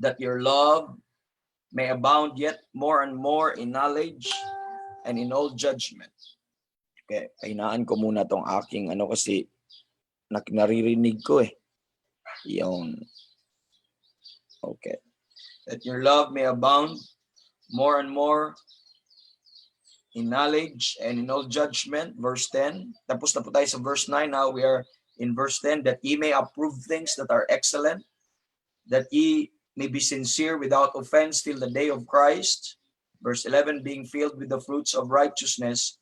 that your love may abound yet more and more in knowledge and in all judgment. Okay, kainaan ko muna tong aking kasi naririnig ko Yung okay. That your love may abound more and more in knowledge and in all judgment. Verse 10. Tapos na po tayo sa verse 9. Now we are in verse 10. That ye may approve things that are excellent, that ye may be sincere without offense till the day of Christ. Verse 11. Being filled with the fruits of righteousness,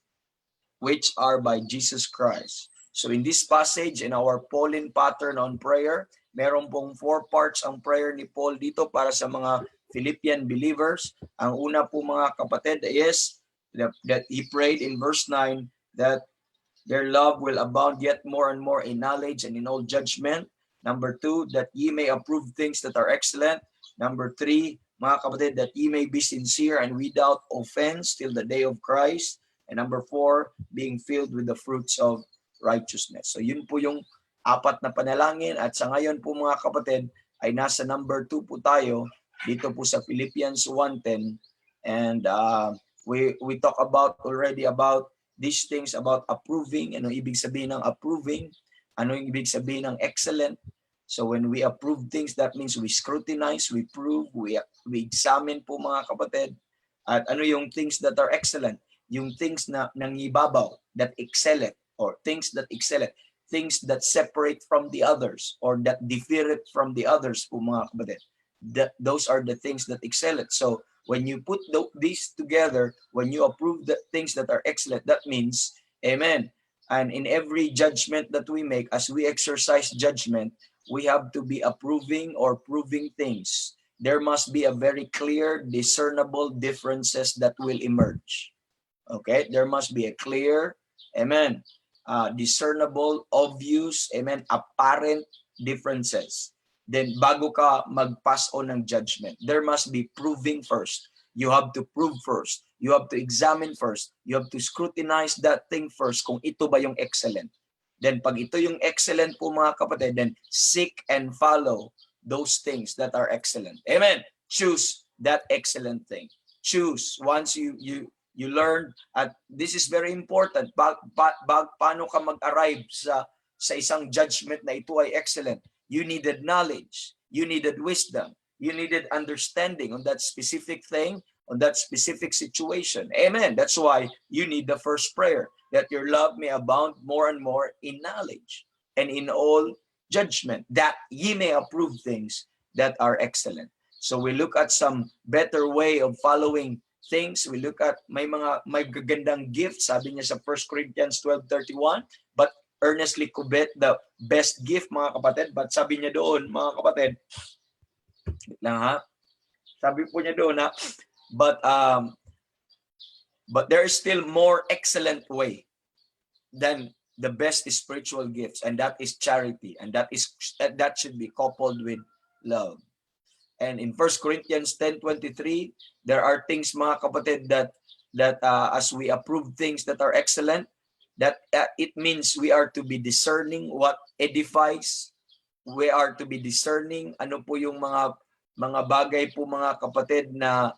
which are by Jesus Christ. So in this passage, in our Pauline pattern on prayer, meron pong 4 parts ang prayer ni Paul dito para sa mga Philippian believers. Ang una po, mga kapatid, is that he prayed in verse 9 that their love will abound yet more and more in knowledge and in all judgment. Number 2, that ye may approve things that are excellent. Number 3, mga kapatid, that ye may be sincere and without offense till the day of Christ. And number 4, being filled with the fruits of righteousness. So yun po yung 4 na panalangin. At sa ngayon po, mga kapatid, ay nasa number 2 po tayo dito po sa Philippians 1:10. And we talk about already about these things about approving. Ano ibig sabihin ng approving? Ano yung ibig sabihin ng excellent? So when we approve things, that means we scrutinize, we prove, we examine po, mga kapatid. At ano yung things that are excellent? Yung things na nangibabaw, that excellent, or things that excellent, things that separate from the others or that differ from the others po, mga kapatid. Those are the things that excellent. So when you put these together, when you approve the things that are excellent, that means, amen. And in every judgment that we make, as we exercise judgment, we have to be approving or proving things. There must be a very clear, discernible differences that will emerge. Okay? There must be a clear, amen, discernible, obvious, amen, apparent differences. Then bago ka mag-pass on ng judgment, there must be proving first. You have to prove first. You have to examine first. You have to scrutinize that thing first kung ito ba yung excellent. Then pag ito yung excellent po mga kapatid, then seek and follow those things that are excellent. Amen. Choose that excellent thing. Choose once you learn, at this is very important. Paano ka mag-arrive sa isang judgment na ito ay excellent? You needed knowledge, you needed wisdom, you needed understanding on that specific thing, on that specific situation. Amen. That's why you need the first prayer, that your love may abound more and more in knowledge and in all judgment, that ye may approve things that are excellent. So we look at some better way of following things. We look at may gagandang gifts, sabi niya sa 1 Corinthians 12:31, but earnestly covet the best gift, mga kapatid. But sabi niya doon, mga kapatid, sabi po niya doon but there is still more excellent way than the best spiritual gifts, and that is charity, and that should be coupled with love. And in 1 Corinthians 10:23, there are things, mga kapatid, that as we approve things that are excellent, that it means we are to be discerning what edifies. We are to be discerning ano po yung mga bagay po, mga kapatid, na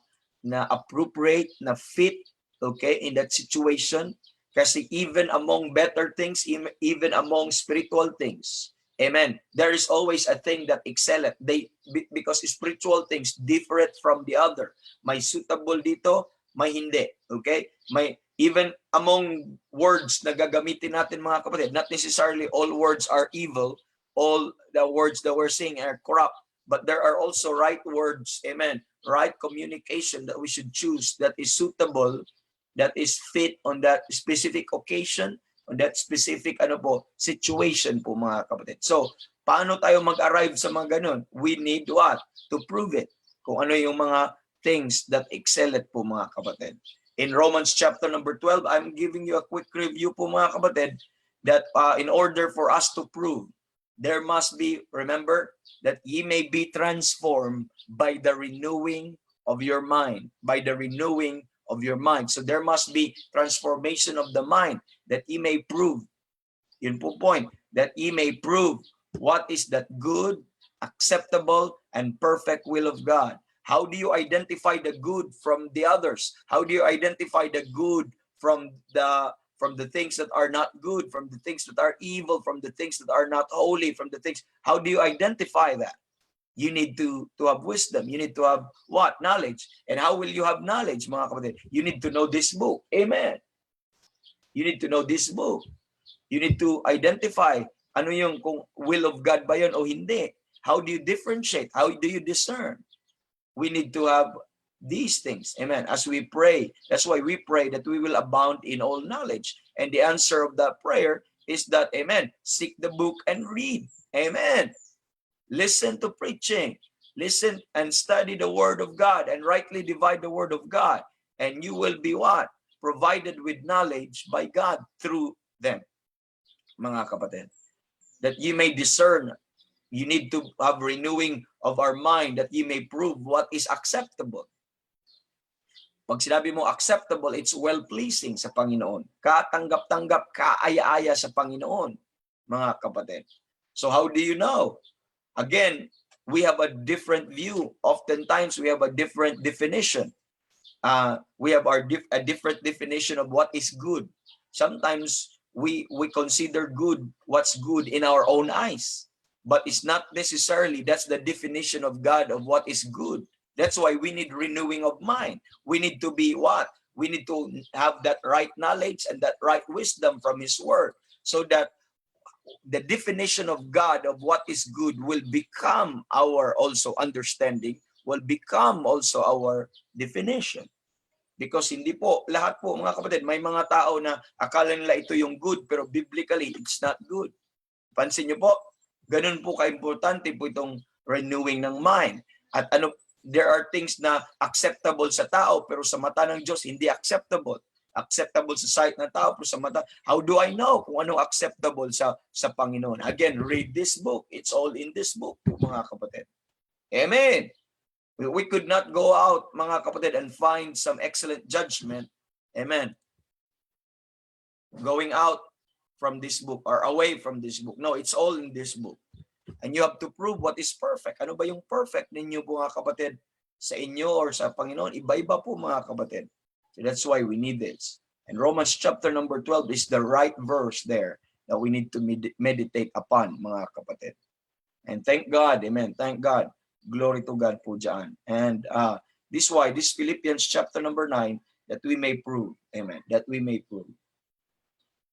appropriate, na fit, okay, in that situation. Kasi even among better things, even among spiritual things, amen, there is always a thing that excellent. Because spiritual things different from the other. May suitable dito, may hindi. Okay? May even among words na gagamitin natin, mga kapatid, not necessarily all words are evil, all the words that we're saying are corrupt, but there are also right words, amen, right communication that we should choose that is suitable, that is fit on that specific occasion, on that specific situation po, mga kapatid. So, paano tayo mag-arrive sa mga ganun? We need what? To prove it. Kung ano yung mga things that excellent po, mga kapatid. In Romans chapter number 12, I'm giving you a quick review po, mga kapatid, that in order for us to prove, there must be, remember, that ye may be transformed by the renewing of your mind, by the renewing of your mind. So there must be transformation of the mind, that ye may prove, yun po point, that ye may prove what is that good, acceptable, and perfect will of God. How do you identify the good from the others? How do you identify the good from the things that are not good, from the things that are evil, from the things that are not holy, from the things? How do you identify that? You need to have wisdom. You need to have what? Knowledge. And how will you have knowledge, mga kapatid? You need to know this book. Amen. You need to know this book. You need to identify ano yung kung will of God ba yun o hindi. How do you differentiate? How do you discern? We need to have these things. Amen. As we pray, that's why we pray that we will abound in all knowledge. And the answer of that prayer is that, amen, seek the book and read. Amen. Listen to preaching. Listen and study the word of God and rightly divide the word of God. And you will be what? Provided with knowledge by God through them. Mga kapatid. That you may discern. You need to have renewing of our mind that you may prove what is acceptable. Pag sinabi mo acceptable, it's well-pleasing sa Panginoon. Katanggap-tanggap, kaaya-aya sa Panginoon, mga kapatid. So how do you know? Again, we have a different view. Oftentimes, we have a different definition. We have a different definition of what is good. Sometimes, we consider good what's good in our own eyes. But it's not necessarily that's the definition of God of what is good. That's why we need renewing of mind. We need to be what? We need to have that right knowledge and that right wisdom from His Word, so that the definition of God of what is good will become our also understanding, will become also our definition. Because hindi po, lahat po, mga kapatid, may mga tao na akala nila ito yung good, pero biblically, it's not good. Pansin niyo po, ganun po ka-importante po itong renewing ng mind. At there are things na acceptable sa tao, pero sa mata ng Diyos, hindi acceptable. Acceptable sa sight ng tao, pero sa mata, how do I know kung ano acceptable sa Panginoon? Again, read this book. It's all in this book, mga kapatid. Amen. We could not go out, mga kapatid, and find some excellent judgment. Amen. Going out from this book or away from this book. No, it's all in this book. And you have to prove what is perfect. Ano ba yung perfect ninyo, mga kapatid? Sa inyo or sa Panginoon? Iba-iba po, mga kapatid. So that's why we need this. And Romans chapter number 12 is the right verse there that we need to meditate upon, mga kapatid. And thank God, amen, thank God. Glory to God po dyan. And this why, this Philippians chapter number 9, that we may prove, amen, that we may prove.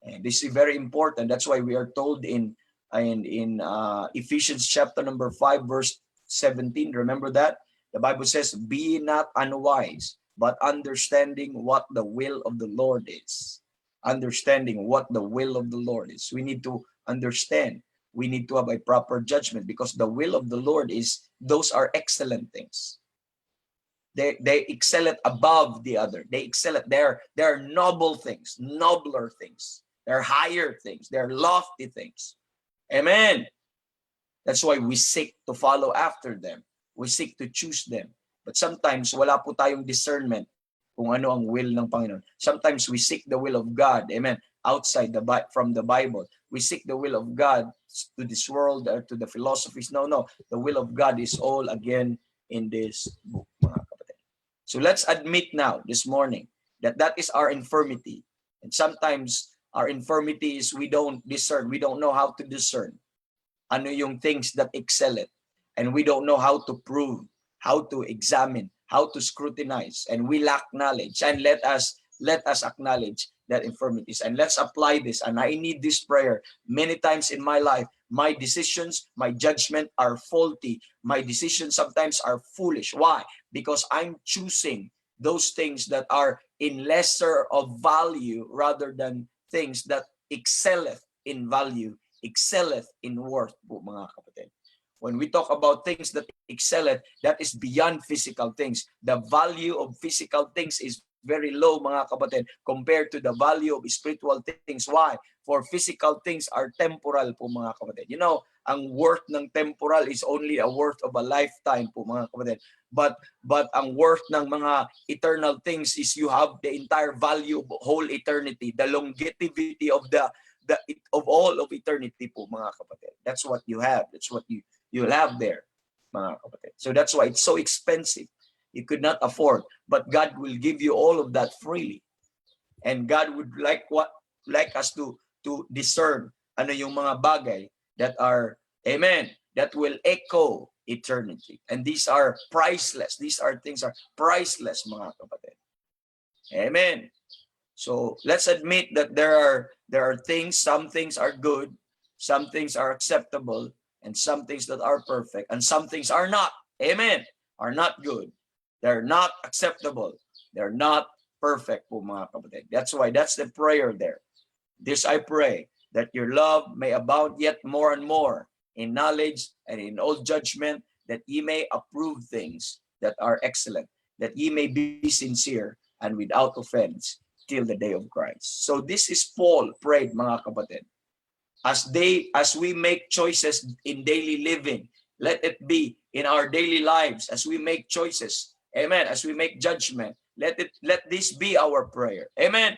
And this is very important. That's why we are told in Ephesians chapter number 5, verse 17, remember that? The Bible says, be not unwise, but understanding what the will of the Lord is. Understanding what the will of the Lord is. We need to understand. We need to have a proper judgment because the will of the Lord is, those are excellent things. They excel it above the other. They excel it. They're noble things, nobler things. They're higher things. They're lofty things. Amen. That's why we seek to follow after them. We seek to choose them. But sometimes wala po tayong discernment kung ano ang will ng Panginoon. Sometimes we seek the will of God, amen, outside from the Bible. We seek the will of God to this world or to the philosophies. No. The will of God is all again in this book, mga kapatid. So let's admit now, this morning, that is our infirmity. And sometimes our infirmity is we don't discern. We don't know how to discern. Ano yung things that excel it. And we don't know how to prove, how to examine, how to scrutinize, and we lack knowledge. And let us acknowledge that infirmities, and let's apply this. And I need this prayer many times in my life. My decisions, my judgment are faulty. My decisions sometimes are foolish. Why? Because I'm choosing those things that are in lesser of value rather than things that excelleth in value, excelleth in worth, po, mga kapatid. When we talk about things that excel it, that is beyond physical things. The value of physical things is very low, mga kapatid, compared to the value of spiritual things. Why? For physical things are temporal po, mga kapatid. You know, ang worth ng temporal is only a worth of a lifetime po, mga kapatid. But ang worth ng mga eternal things is you have the entire value of whole eternity, the longevity of of all of eternity po, mga kapatid. That's what you have. That's what you'll have there, mga kapatid. So that's why it's so expensive. You could not afford, but God will give you all of that freely. And God would like us to discern ano yung mga bagay that are, amen, that will echo eternity. And these are priceless. These are things are priceless, mga kapatid. Amen. So let's admit that there are things, some things are good, some things are acceptable, and some things that are perfect, and some things are not. Amen. Are not good. They're not acceptable. They're not perfect po, mga kapatid. That's why that's the prayer there. This I pray, that your love may abound yet more and more in knowledge and in all judgment, that ye may approve things that are excellent, that ye may be sincere and without offense till the day of Christ. So this is Paul prayed, mga kapatid. As we make choices in daily living, let it be in our daily lives as we make choices. Amen. As we make judgment, let this be our prayer. Amen.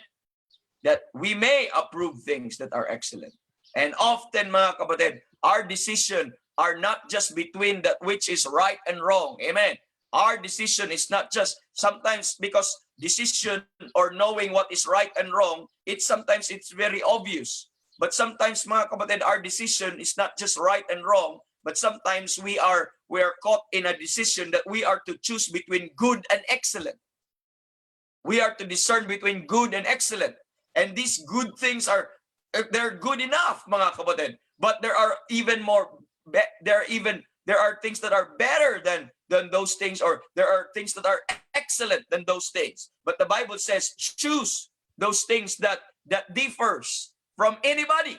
That we may approve things that are excellent. And often, mga kapatid, our decision are not just between that which is right and wrong. Amen. Our decision is not just sometimes, because decision or knowing what is right and wrong, sometimes it's very obvious. But sometimes, mga kapatid, our decision is not just right and wrong, but sometimes we are caught in a decision that we are to choose between good and excellent. We are to discern between good and excellent. And these good things they're good enough, mga kapatid. But there are even more, there are things that are better than those things, or there are things that are excellent than those things. But the Bible says, choose those things that differs from anybody,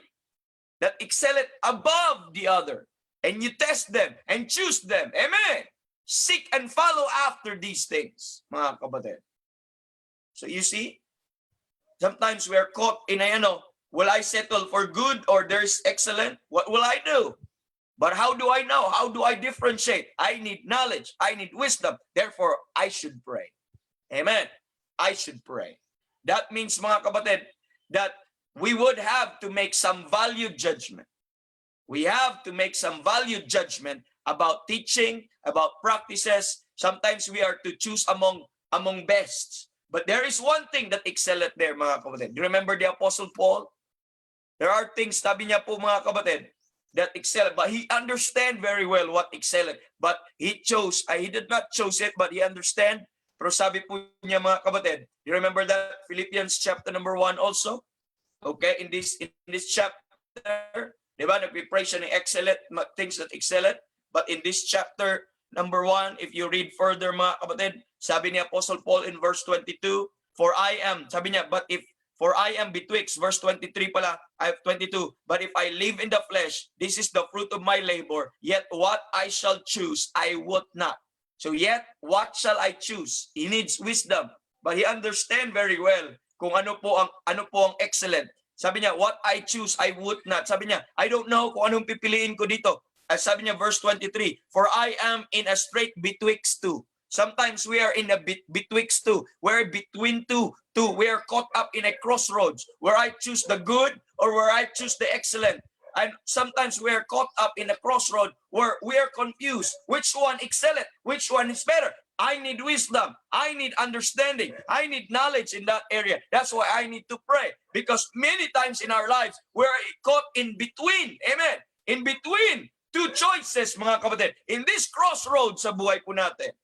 that excel it above the other. And you test them and choose them. Amen. Seek and follow after these things, mga kapatid. So you see, Sometimes we are caught in a, will I settle for good or there's excellent? What will I do? But how do I know? How do I differentiate? I need knowledge. I need wisdom. Therefore, I should pray. Amen. I should pray. That means, mga kapatid, that we would have to make some value judgment. We have to make some value judgment about teaching, about practices. Sometimes we are to choose among best. But there is one thing that excellent there, mga kapatid. Do you remember the Apostle Paul? There are things, sabi niya po, mga kapatid, that excel, but he understand very well what excellent. But he did not choose it, but he understand. Pero sabi po niya, mga kapatid, you remember that Philippians chapter number 1 also? Okay, in this chapter, di ba, nagpipray siya ng excellent, things that excellent. But in this chapter number 1, if you read further, mga kapatid, sabi ni Apostle Paul in verse 22, for I am betwixt, verse 23 pala, 22, but if I live in the flesh, this is the fruit of my labor, yet what I shall choose, I would not. So yet, what shall I choose? He needs wisdom, but he understand very well kung ano po ang excellent. Sabi niya, what I choose, I would not. Sabi niya, I don't know kung anong pipiliin ko dito. As sabi niya, verse 23, for I am in a strait betwixt two. Sometimes we are in a betwixt two. We're between two. We are caught up in a crossroads where I choose the good or where I choose the excellent. And sometimes we are caught up in a crossroad where we are confused. Which one excellent? Which one is better? I need wisdom. I need understanding. I need knowledge in that area. That's why I need to pray. Because many times in our lives, we're caught in between. Amen. In between two choices, mga kapatid. In this crossroad sa buhay po natin.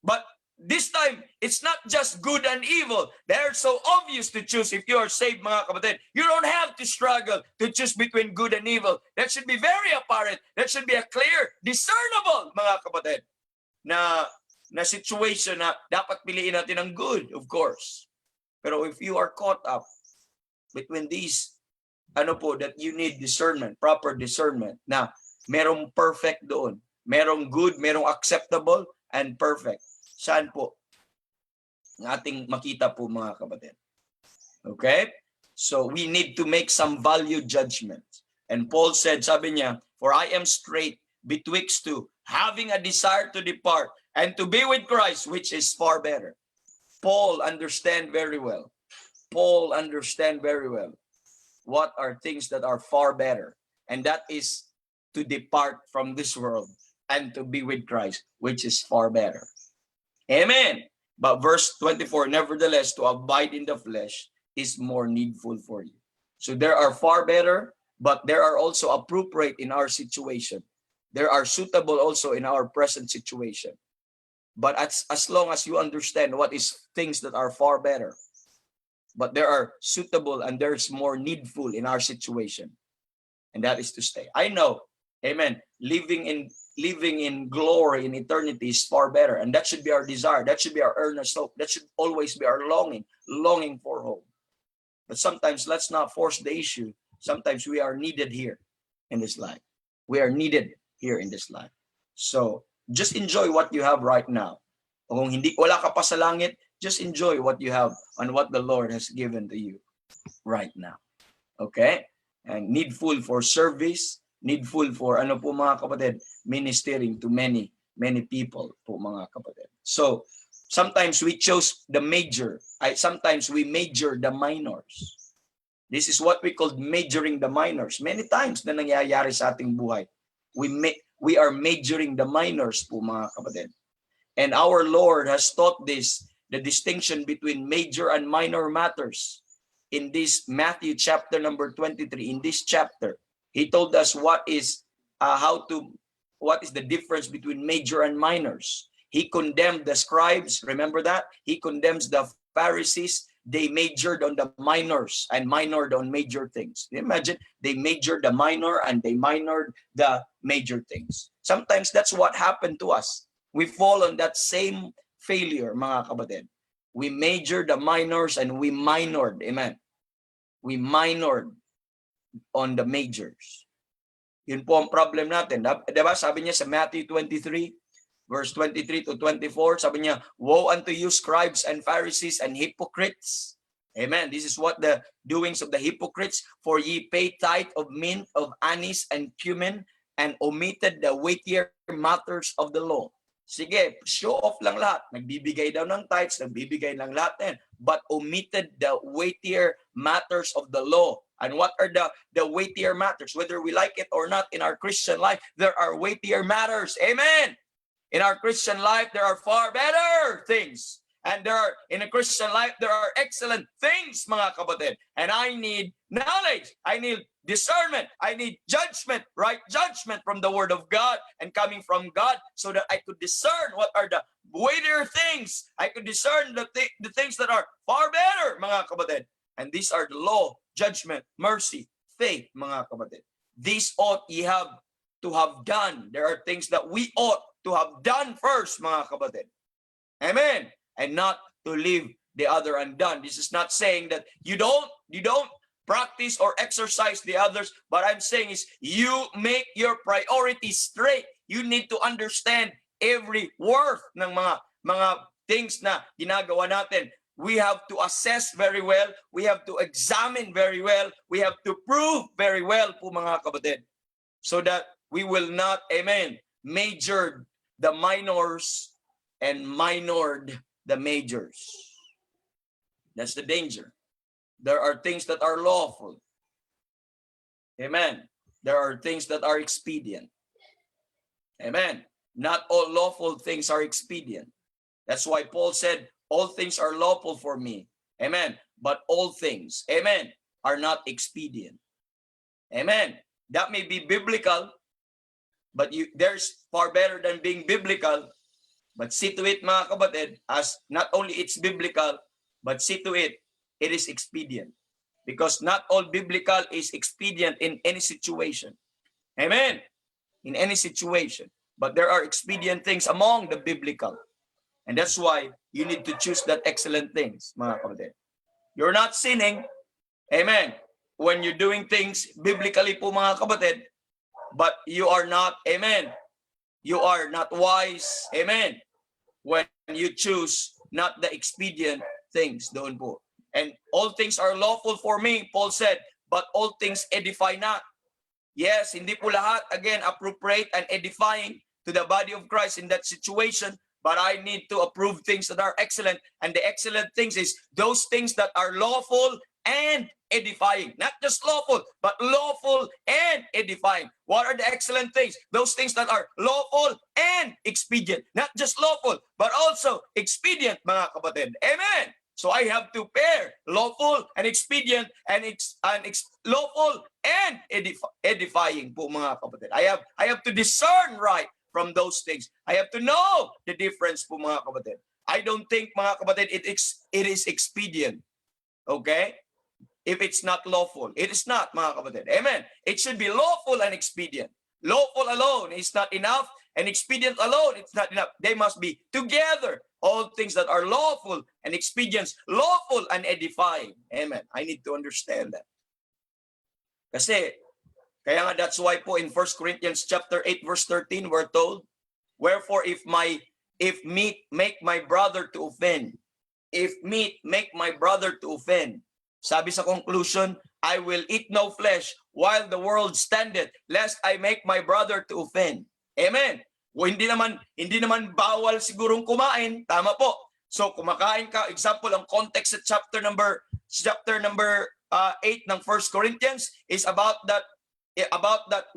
But this time, it's not just good and evil. They're so obvious to choose if you are saved, mga kapatid. You don't have to struggle to choose between good and evil. That should be very apparent. That should be a clear, discernible, mga kapatid, na situation na dapat piliin natin ang good, of course. Pero if you are caught up between these, that you need discernment, proper discernment, na merong perfect doon. Merong good, merong acceptable, and perfect. Saan po? Ang ating makita po, mga kapatid. Okay? So we need to make some value judgment. And Paul said, sabi niya, for I am straight betwixt two, having a desire to depart and to be with Christ, which is far better. Paul understand very well. Paul understand very well what are things that are far better. And that is to depart from this world and to be with Christ, which is far better. Amen. But verse 24, nevertheless, to abide in the flesh is more needful for you. So there are far better, but there are also appropriate in our situation. There are suitable also in our present situation. But as long as you understand what is things that are far better, but there are suitable and there's more needful in our situation. And that is to stay. I know, amen, living in glory in eternity is far better, and that should be our desire. That should be our earnest hope. That should always be our longing for hope. But sometimes let's not force the issue. Sometimes we are needed here in this life. We are needed here in this life. So just enjoy what you have right now. Kung wala ka pa sa langit, just enjoy what you have and what the Lord has given to you right now. Okay? And needful for service, needful for mga kapatid, ministering to many people po, mga kapatid. So sometimes we chose the major. Sometimes we major the minors. This is what we call majoring the minors. Many times na nangyayari sa ating buhay. We are majoring the minors po, mga kapatid. And our Lord has taught this, the distinction between major and minor matters. In this Matthew chapter number 23, in this chapter, He told us what is the difference between major and minors. He condemned the scribes. Remember that? He condemns the Pharisees. They majored on the minors and minored on major things. Imagine, they majored the minor and they minored the major things. Sometimes that's what happened to us. We fall on that same failure, mga kapatid. We majored the minors and we minored. Amen. We minored on the majors. Yun po ang problem natin. Diba? Sabi niya sa Matthew 23, verse 23 to 24, sabi niya, woe unto you, scribes and Pharisees and hypocrites. Amen. This is what the doings of the hypocrites, for ye pay tithe of mint, of anise, and cumin, and omitted the weightier matters of the law. Sige, show off lang lahat. Nagbibigay daw ng tithes, nagbibigay lang lahat din. But omitted the weightier matters of the law. And what are the weightier matters? Whether we like it or not in our Christian life, there are weightier matters. Amen. In our Christian life, there are far better things. And in a Christian life, there are excellent things, mga kapatid. And I need knowledge. I need discernment. I need judgment, right judgment from the Word of God and coming from God, so that I could discern what are the weightier things. I could discern the things that are far better, mga kapatid. And these are the law, judgment, mercy, faith, mga kapatid. These ought ye have to have done. There are things that we ought to have done first, mga kapatid. Amen. And not to leave the other undone. This is not saying that you don't practice or exercise the others, but I'm saying is you make your priorities straight. You need to understand every worth ng mga things na ginagawa natin. We have to assess very well. We have to examine very well. We have to prove very well po, mga kapatid, so that we will not, amen, major the minors and minored the majors. That's the danger. There are things that are lawful. Amen. There are things that are expedient. Amen. Not all lawful things are expedient. That's why Paul said, all things are lawful for me. Amen. But all things, amen, are not expedient. Amen. That may be biblical, but there's far better than being biblical. But see to it, mga kapatid, as not only it's biblical, but see to it, it is expedient. Because not all biblical is expedient in any situation. Amen. In any situation. But there are expedient things among the biblical. And that's why you need to choose that excellent things, mga kapatid. You're not sinning, amen, when you're doing things biblically po, mga kapatid, but you are not, amen, you are not wise, amen, when you choose not the expedient things doon po. And all things are lawful for me, Paul said, but all things edify not. Yes, hindi po lahat, again, appropriate and edifying to the body of Christ in that situation, but I need to approve things that are excellent. And the excellent things is those things that are lawful and edifying. Not just lawful, but lawful and edifying. What are the excellent things? Those things that are lawful and expedient. Not just lawful, but also expedient, mga kapatid. Amen. So I have to pair lawful and expedient and lawful and edifying po, mga kapatid. I have to discern right from those things. I have to know the difference po, mga kapatid. I don't think, mga kapatid, it is expedient. Okay? If it's not lawful. It is not, mga kapatid. Amen. It should be lawful and expedient. Lawful alone is not enough, and expedient alone, it's not enough. They must be together. All things that are lawful and expedient, lawful and edifying. Amen. I need to understand that. Kasi, kaya nga that's why po in 1 Corinthians chapter 8 verse 13 we're told, wherefore if meat make my brother to offend, if meat make my brother to offend, sabi sa conclusion, I will eat no flesh while the world standeth, lest I make my brother to offend. Amen. O hindi naman bawal sigurong kumain, tama po. So kumakain ka, example, ang context sa chapter number 8 ng 1 Corinthians is about that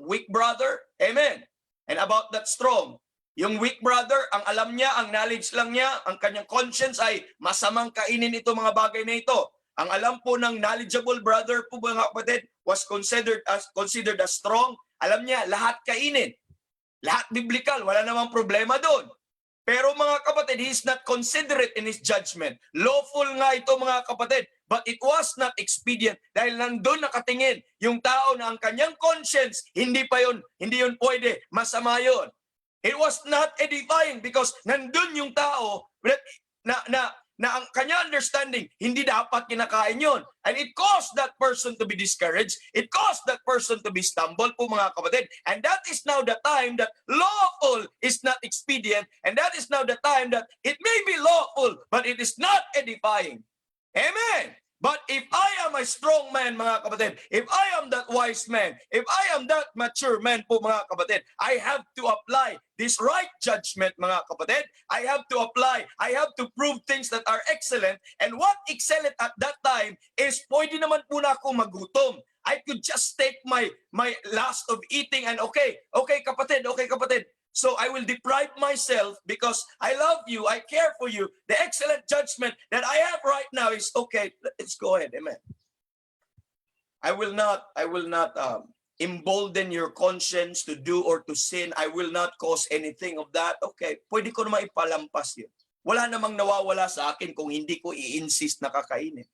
weak brother. Amen. And about that strong. Yung weak brother, ang alam niya, ang knowledge lang niya, ang kanyang conscience ay masamang kainin ito, mga bagay na ito. Ang alam po ng knowledgeable brother po, mga kapatid, was considered as strong. Alam niya, lahat kainin. Lahat biblical, wala namang problema doon. Pero mga kapatid, he is not considerate in his judgment. Lawful nga ito, mga kapatid, but it was not expedient dahil nandun nakatingin yung tao na ang kanyang conscience, hindi yun pwede, masama yun. It was not edifying because nandun yung tao na ang kanya understanding, hindi dapat kinakain yun. And it caused that person to be discouraged. It caused that person to be stumbled po, mga kapatid. And that is now the time that lawful is not expedient. And that is now the time that it may be lawful, but it is not edifying. Amen. But if I am a strong man, mga kapatid, if I am that wise man, if I am that mature man po, mga kapatid, I have to apply this right judgment, mga kapatid. I have to apply, I have to prove things that are excellent. And what excellent at that time is pwede naman po na ako magutom. I could just take my last of eating and okay kapatid. So I will deprive myself because I love you, I care for you. The excellent judgment that I have right now is okay. Let's go ahead, amen. I will not embolden your conscience to do or to sin. I will not cause anything of that. Okay, pwede ko naman ipalampas yun. Wala namang nawawala sa akin kung hindi ko i-insist na kakainin.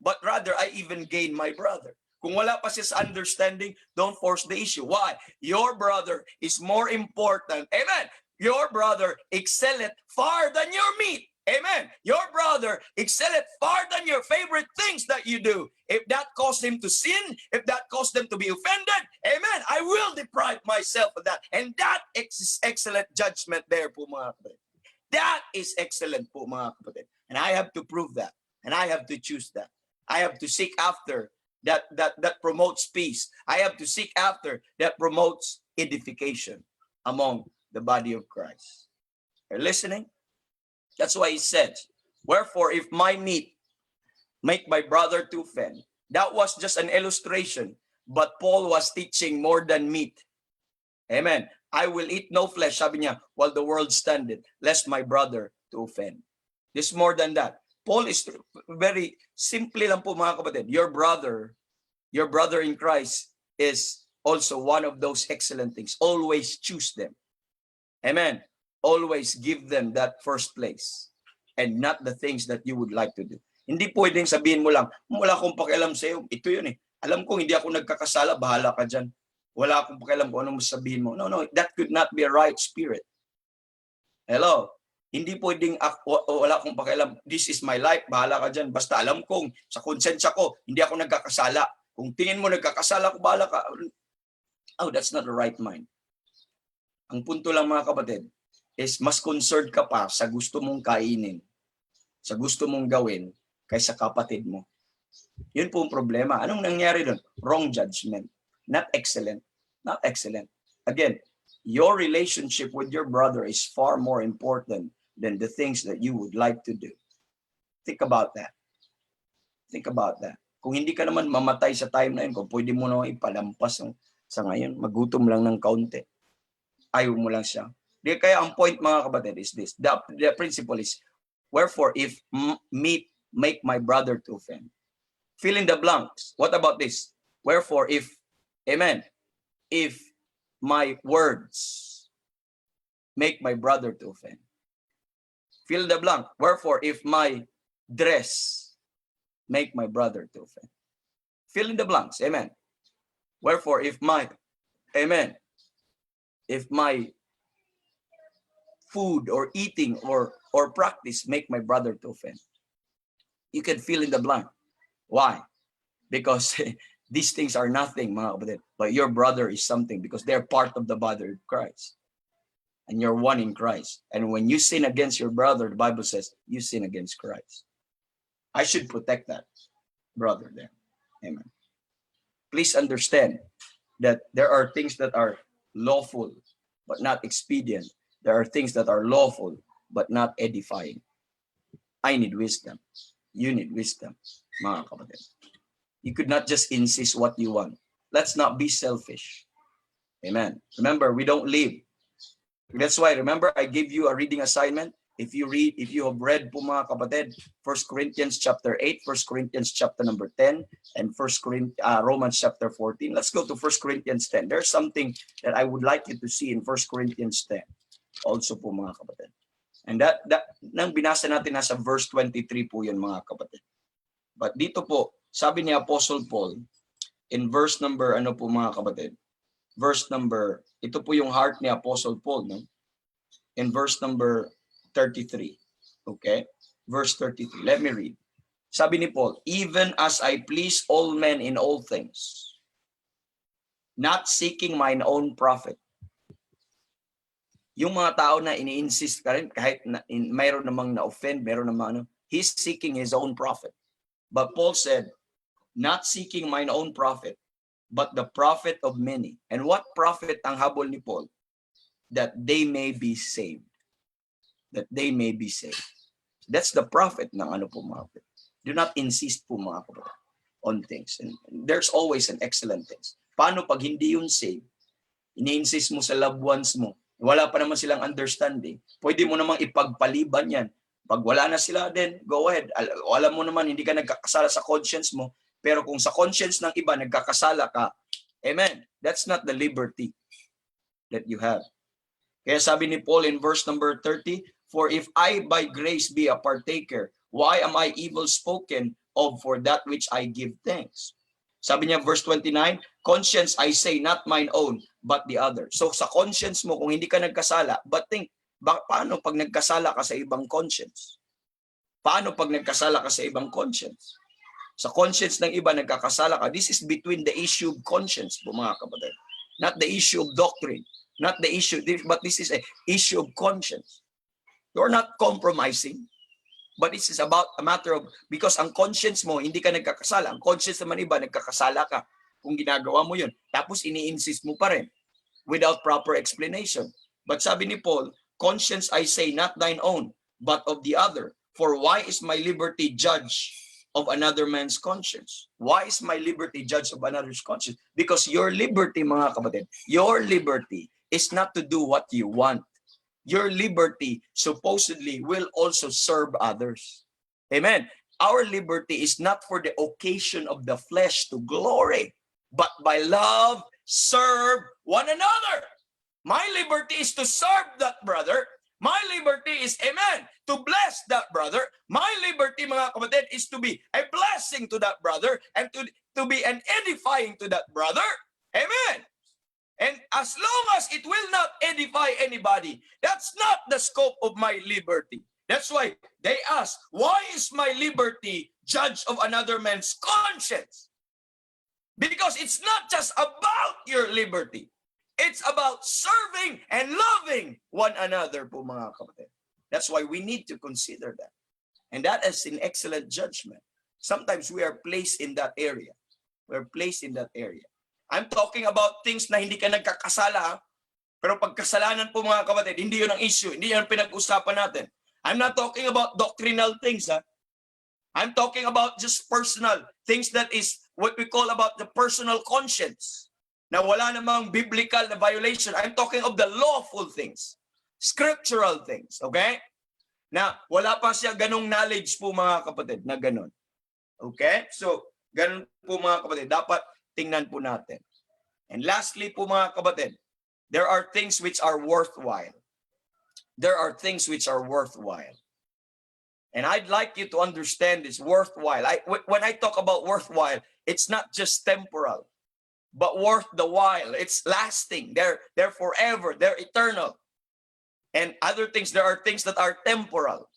But rather, I even gain my brother. Kung wala pa siya sa understanding, don't force the issue. Why? Your brother is more important. Amen. Your brother excelleth far than your meat. Amen. Your brother excelleth far than your favorite things that you do. If that caused him to sin, if that caused them to be offended, amen, I will deprive myself of that. And that is excellent judgment there po, mga kapatid. That is excellent po, mga kapatid. And I have to prove that. And I have to choose that. I have to seek after that promotes peace. I have to seek after that promotes edification among the body of Christ. Are you listening? That's why he says, wherefore if my meat make my brother to offend. That was just an illustration, but Paul was teaching more than meat. Amen. I will eat no flesh, sabi niya, while the world standeth, lest my brother to offend. This more than that. Paul is very simply lang po, mga kapatid. Your brother in Christ is also one of those excellent things. Always choose them. Amen. Always give them that first place and not the things that you would like to do. Hindi pwedeng sabihin mo lang, wala akong pakialam sa iyo. Ito yun eh. Alam kong hindi ako nagkakasala, bahala ka dyan. Wala akong pakialam kung anong sabihin mo. No, that could not be a right spirit. Hello? Hindi pwedeng wala akong pakialam. This is my life, bahala ka dyan. Basta alam kong sa konsensya ko, hindi ako nagkakasala. Kung tingin mo nagkakasala ko, bahala ka. Oh, that's not the right mind. Ang punto lang, mga kapatid, is mas concerned ka pa sa gusto mong kainin, sa gusto mong gawin, kaysa kapatid mo. Yun po ang problema. Anong nangyari doon? Wrong judgment. Not excellent. Not excellent. Again, your relationship with your brother is far more important than the things that you would like to do. Think about that. Think about that. Kung hindi ka naman mamatay sa time na yun, kung pwede mo naman ipalampas sa ngayon, magutom lang ng kaunti. Ayaw mo lang siya. Di kaya ang point, mga kapatid, is this. The principle is, wherefore, if meat make my brother to offend. Fill in the blanks. What about this? Wherefore, if, amen, if my words make my brother to offend. Fill the blank. Wherefore, if my dress make my brother to offend. Fill in the blanks. Amen. Wherefore, if my, amen, if my food or eating or practice make my brother to offend. You can fill in the blank. Why? Because these things are nothing, mga kapatid, but your brother is something because they're part of the body of Christ. And you're one in Christ. And when you sin against your brother, the Bible says, you sin against Christ. I should protect that brother there. Amen. Please understand that there are things that are lawful, but not expedient. There are things that are lawful, but not edifying. I need wisdom. You need wisdom, mga kapatid. You could not just insist what you want. Let's not be selfish. Amen. Remember, we don't live. That's why, remember, I gave you a reading assignment. If you have read po, mga kapatid, 1 Corinthians chapter 8, 1 Corinthians chapter number 10, and Romans chapter 14. Let's go to 1 Corinthians 10. There's something that I would like you to see in 1 Corinthians 10. Also po, mga kapatid. And that nang binasa natin nasa verse 23 po yun, mga kapatid. But dito po, sabi ni Apostle Paul, in verse number, mga kapatid? Verse number, ito po yung heart ni Apostle Paul, no? In verse number 33. Okay? Verse 33. Let me read. Sabi ni Paul, even as I please all men in all things, not seeking mine own profit. Yung mga tao na ini-insist ka rin, kahit mayroon namang na-offend, mayroon namang he's seeking his own profit. But Paul said, not seeking mine own profit, but the profit of many. And what profit ang habol ni Paul? That they may be saved. That they may be saved. That's the profit ng ano po mga kapatid. Do not insist po mga kapatid on things. And there's always an excellent things. Paano pag hindi yun saved? Ini-insist mo sa loved ones mo. Wala pa naman silang understanding. Pwede mo namang ipagpaliban yan. Pag wala na sila, then go ahead. Alam mo naman, hindi ka nagkakasala sa conscience mo. Pero kung sa conscience ng iba, nagkakasala ka, amen, that's not the liberty that you have. Kaya sabi ni Paul in verse number 30, for if I by grace be a partaker, why am I evil spoken of for that which I give thanks? Sabi niya verse 29, conscience I say, not mine own, but the other. So sa conscience mo, kung hindi ka nagkasala, but think, paano pag nagkasala ka sa ibang conscience? Paano pag nagkasala ka sa ibang conscience? Sa conscience ng iba, nagkakasala ka. This is between the issue of conscience, po mga kapatid. Not the issue of doctrine. Not the issue, but this is a issue of conscience. You're not compromising, but this is about a matter of, because ang conscience mo, hindi ka nagkakasala. Ang conscience naman iba, nagkakasala ka kung ginagawa mo yun. Tapos ini-insist mo pa rin without proper explanation. But sabi ni Paul, conscience I say, not thine own, but of the other. For why is my liberty judge of another man's conscience? Why is my liberty judge of another's conscience? Because your liberty, mga kapatid, your liberty is not to do what you want. Your liberty supposedly will also serve others. Amen. Our liberty is not for the occasion of the flesh to glory, but by love serve one another. My liberty is to serve that brother. My liberty is, amen, to bless that brother. My liberty, mga kapatid, is to be a blessing to that brother and to be an edifying to that brother. Amen. And as long as it will not edify anybody, that's not the scope of my liberty. That's why they ask, why is my liberty judge of another man's conscience? Because it's not just about your liberty. It's about serving and loving one another, po mga kapatid. That's why we need to consider that. And that is an excellent judgment. Sometimes we are placed in that area. We're placed in that area. I'm talking about things na hindi ka nagkakasala, pero pagkasalanan po mga kapatid, hindi yun ang issue, hindi yun ang pinag-usapan natin. I'm not talking about doctrinal things. I'm talking about just personal things that is what we call about the personal conscience. Na wala namang biblical na violation. I'm talking of the lawful things, scriptural things, okay? Na wala pa siya ganong knowledge po mga kapatid, na ganon. Okay? So, ganon po mga kapatid, dapat tingnan po natin. And lastly po mga kapatid, there are things which are worthwhile. There are things which are worthwhile. And I'd like you to understand this, worthwhile. When I talk about worthwhile, it's not just temporal, but worth the while. It's lasting. They're forever. They're eternal. And other things, there are things that are temporal.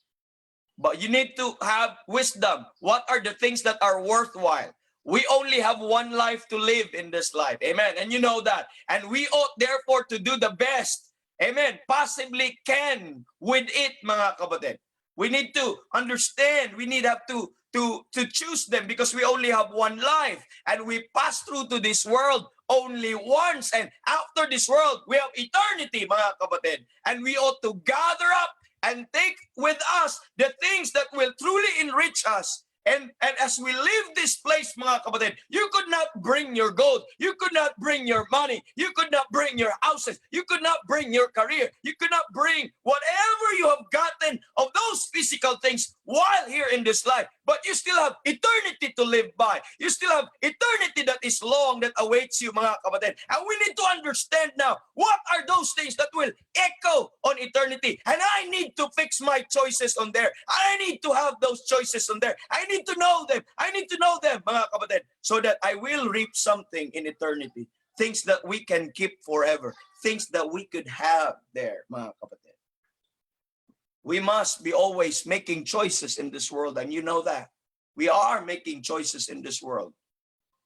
But you need to have wisdom. What are the things that are worthwhile? We only have one life to live in this life. Amen. And you know that. And we ought therefore to do the best. Amen. Possibly can with it, mga kapatid. We need to understand. We need have to choose them because we only have one life. And we pass through to this world only once. And after this world, we have eternity, mga kapatid. And we ought to gather up and take with us the things that will truly enrich us. And as we leave this place, mga kapatid, you could not bring your gold. You could not bring your money. You could not bring your houses. You could not bring your career. You could not bring whatever you have gotten of those physical things while here in this life. But you still have eternity to live by. You still have eternity that is long that awaits you, mga kapatid. And we need to understand now, what are those things that will echo on eternity? And I need to fix my choices on there. I need to have those choices on there. I need to know them. I need to know them, mga kapatid, so that I will reap something in eternity. Things that we can keep forever. Things that we could have there, mga kapatid. We must be always making choices in this world, and you know that. We are making choices in this world.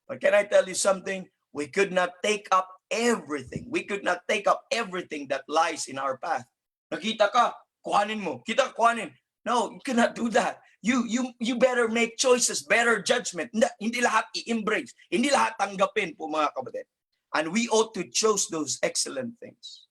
But can I tell you something? We could not take up everything. We could not take up everything that lies in our path. Nakita ka, kuhanin mo. Kita, kuhanin. No, you cannot do that. You better make choices, better judgment. Hindi lahat i-embrace. Hindi lahat tanggapin po mga kapatid. And we ought to choose those excellent things.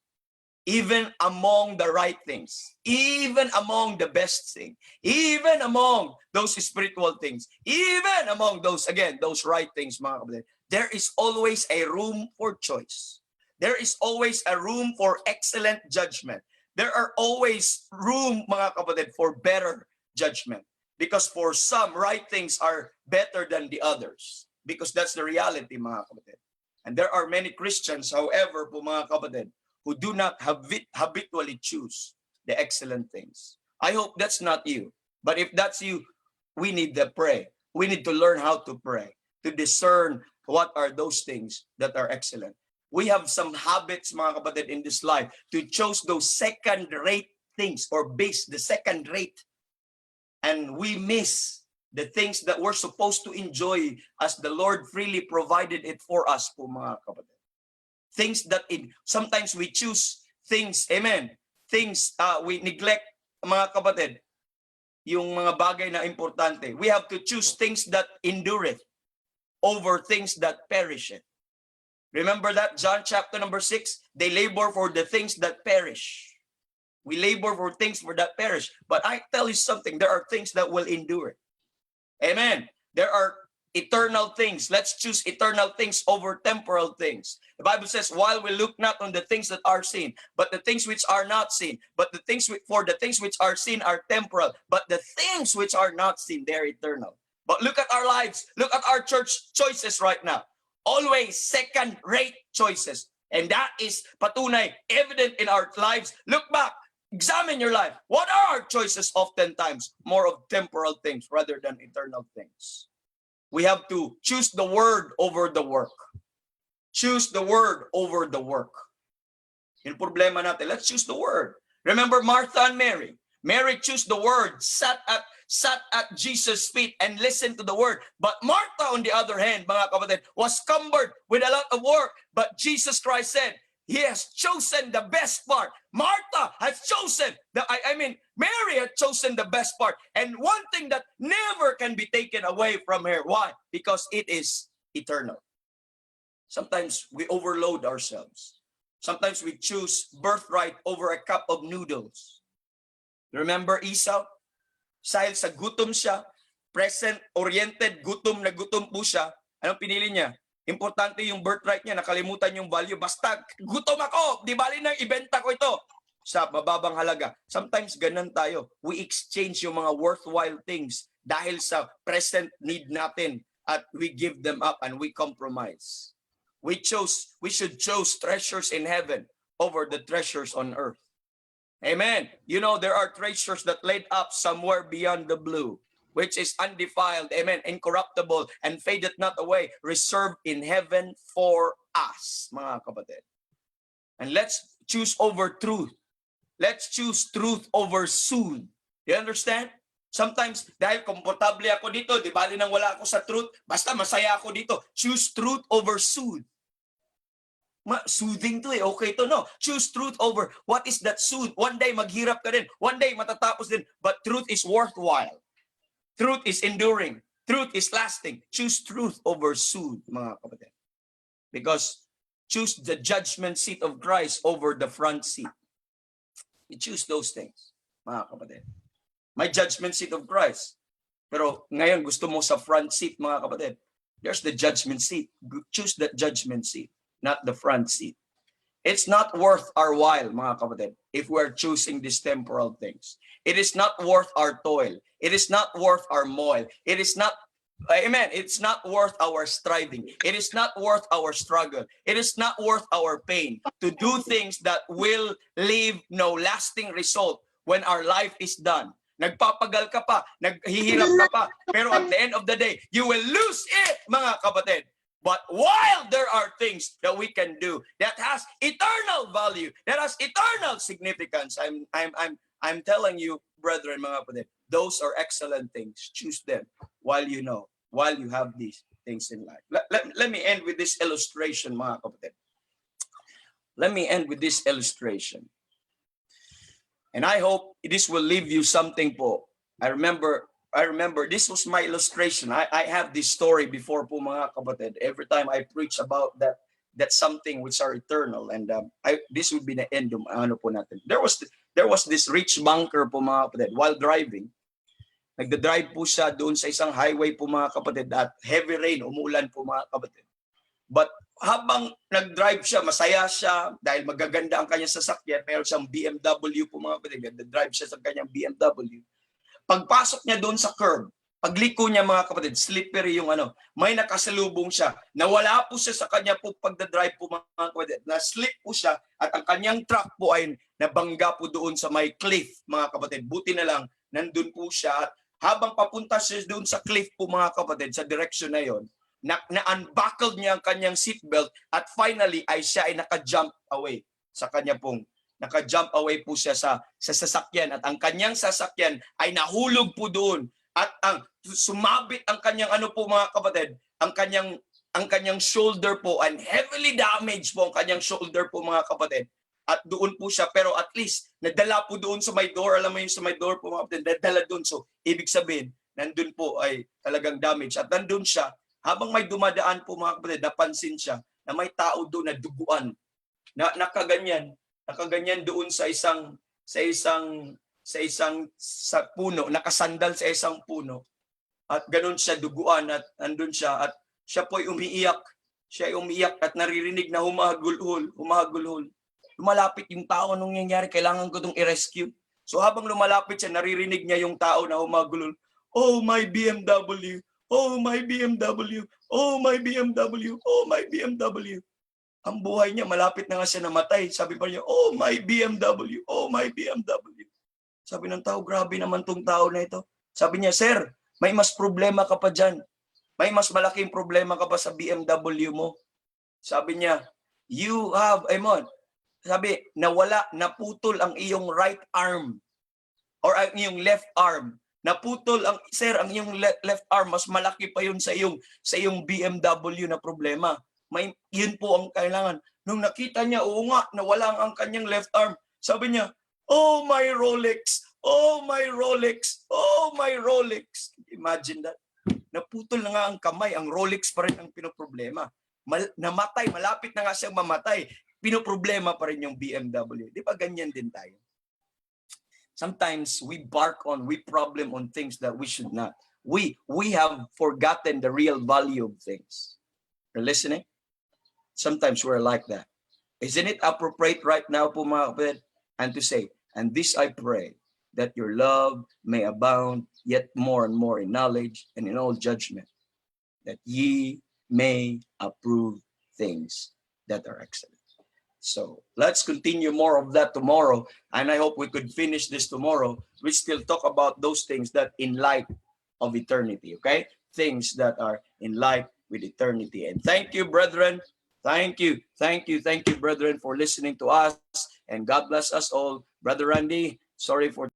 Even among the right things. Even among the best thing. Even among those spiritual things. Even among those, again, those right things mga kapatid. There is always a room for choice. There is always a room for excellent judgment. There are always room, mga kapatid, for better judgment. Because for some, right things are better than the others. Because that's the reality, mga kapatid. And there are many Christians, however, po mga kapatid, who do not habitually choose the excellent things. I hope that's not you. But if that's you, we need to pray. We need to learn how to pray, to discern what are those things that are excellent. We have some habits, mga kapatid, in this life to choose those second-rate things or base the second rate. And we miss the things that we're supposed to enjoy as the Lord freely provided it for us po, mga kapatid. Things that sometimes we choose things, amen, things we neglect, mga kapatid, yung mga bagay na importante. We have to choose things that endureth over things that perisheth. Remember that? John chapter number 6, they labor for the things that perish. We labor for things for that perish. But I tell you something, there are things that will endure. Amen. There are eternal things. Let's choose eternal things over temporal things. The Bible says, while we look not on the things that are seen, but the things which are not seen, but the things for the things which are seen are temporal, but the things which are not seen, they're eternal. But look at our lives. Look at our church choices right now. Always second-rate choices. And that is patunay, evident in our lives. Look back. Examine your life. What are our choices oftentimes? More of temporal things rather than eternal things. We have to choose the word over the work. Choose the word over the work. Yung problema natin, let's choose the word. Remember Martha and Mary. Mary chose the word, sat at Jesus' feet and listened to the word. But Martha, on the other hand, mga kapatid, was cumbered with a lot of work. But Jesus Christ said, He has chosen the best part. Martha has chosen, Mary has chosen the best part. And one thing that never can be taken away from her. Why? Because it is eternal. Sometimes we overload ourselves. Sometimes we choose birthright over a cup of noodles. Remember Esau? Dahil sa gutom siya, present-oriented, gutom na gutom po siya, anong pinili niya? Importante yung birthright niya, nakalimutan yung value. Basta gutom ako, di bali nang ibenta ko ito sa mababang halaga. Sometimes ganun tayo. We exchange yung mga worthwhile things dahil sa present need natin at we give them up and we compromise. We should choose treasures in heaven over the treasures on earth. Amen. You know, there are treasures that laid up somewhere beyond the blue, which is undefiled, amen, incorruptible, and fadeth not away, reserved in heaven for us, mga kapatid. And let's choose over truth. Let's choose truth over soothe. You understand? Sometimes, dahil komportable ako dito, di bali nang wala ako sa truth, basta masaya ako dito. Choose truth over soothe. Soothing to okay to, no? Choose truth over what is that soothe. One day maghirap ka din. One day matatapos din. But truth is worthwhile. Truth is enduring. Truth is lasting. Choose truth over soothe, mga kapatid. Because choose the judgment seat of Christ over the front seat. You choose those things, mga kapatid. May judgment seat of Christ. Pero ngayon gusto mo sa front seat, mga kapatid. There's the judgment seat. Choose that judgment seat, not the front seat. It's not worth our while, mga kapatid, if we're choosing these temporal things. It is not worth our toil. It is not worth our moil. It is not, amen, it's not worth our striving. It is not worth our struggle. It is not worth our pain to do things that will leave no lasting result when our life is done. Nagpapagal ka pa, naghihirap ka pa, pero at the end of the day, you will lose it, mga kapatid. But while there are things that we can do that has eternal value, that has eternal significance, I'm telling you, brethren, mga kapatid, those are excellent things. Choose them while you know, while you have these things in life. Let me end with this illustration, mga kapatid. Let me end with this illustration. And I hope this will leave you something po. I remember this was my illustration. I have this story before po mga kapatid. Every time I preach about that something which are eternal, and this would be the end of ano po natin. There was this rich banker po mga kapatid while driving. Nagda-drive po siya doon sa isang highway po mga kapatid at heavy rain, umuulan po mga kapatid. But habang nag-drive siya, masaya siya dahil magaganda ang kanyang sasakyan. Meron siyang BMW po mga kapatid. Nag-drive siya sa kanyang BMW. Pagpasok niya doon sa curb, pagliko niya mga kapatid, slippery yung ano, may nakasalubong siya. Nawala po siya sa kanya po pagda-drive po mga kapatid. Na-slip po siya at ang kanyang truck po ay nabangga po doon sa may cliff mga kapatid. Buti na lang, nandun po siya. At habang papunta siya doon sa cliff po mga kapatid, sa direction na yon, na-unbuckled niya ang kanyang seatbelt at finally ay siya ay naka-jump away sa kanya pong naka-jump away po siya sa sasakyan at ang kanyang sasakyan ay nahulog po doon at ang sumabit ang kanyang ano po mga kapatid, ang kanyang shoulder po and heavily damaged po ang kanyang shoulder po mga kapatid. At doon po siya, pero at least nadala po doon sa may door, alam mo yung sa may door po mga kapatid, nadala doon. So ibig sabihin, nandun po ay talagang damage at nandun siya. Habang may dumadaan po mga kapatid, napansin siya na may tao doon na duguan, na nakaganyan doon sa puno, nakasandal sa isang puno. At ganun siya duguan at andun siya at siya po ay umiiyak. Siya ay umiiyak at naririnig na humahagulhol. Lumalapit yung tao, anong nangyayari? Kailangan ko itong i-rescue. So habang lumalapit siya, naririnig niya yung tao na humahagulhol. Oh, my BMW! Oh, my BMW! Oh, my BMW! Oh, my BMW! Ang buhay niya, malapit na nga siya namatay. Sabi pa niya, oh, my BMW! Oh, my BMW! Sabi ng tao, grabe naman tong tao na ito. Sabi niya, sir, may mas problema ka pa dyan. May mas malaking problema ka pa sa BMW mo. Sabi niya, you have, sabi, naputol ang iyong right arm or ang iyong left arm. Naputol ang ang iyong left arm, mas malaki pa yun sa iyong BMW na problema. Yun po ang kailangan. Nung nakita niya, oo nga, nawala ang kanyang left arm. Sabi niya, oh my Rolex, oh my Rolex, oh my Rolex. Imagine that. Naputol na nga ang kamay, ang Rolex pa rin ang pinoproblema. Namatay, malapit na nga siyang mamatay. Pinoproblema pa rin yung BMW. Di ba ganyan din tayo? Sometimes we problem on things that we should not. We have forgotten the real value of things. You're listening? Sometimes we're like that. Isn't it appropriate right now po mga kapatid? And to say, and this I pray, that your love may abound yet more and more in knowledge and in all judgment, that ye may approve things that are excellent. So let's continue more of that tomorrow. And I hope we could finish this tomorrow. We still talk about those things that in light of eternity, okay? Things that are in light with eternity. And thank you, brethren. Thank you, brethren, for listening to us. And God bless us all. Brother Randy, sorry for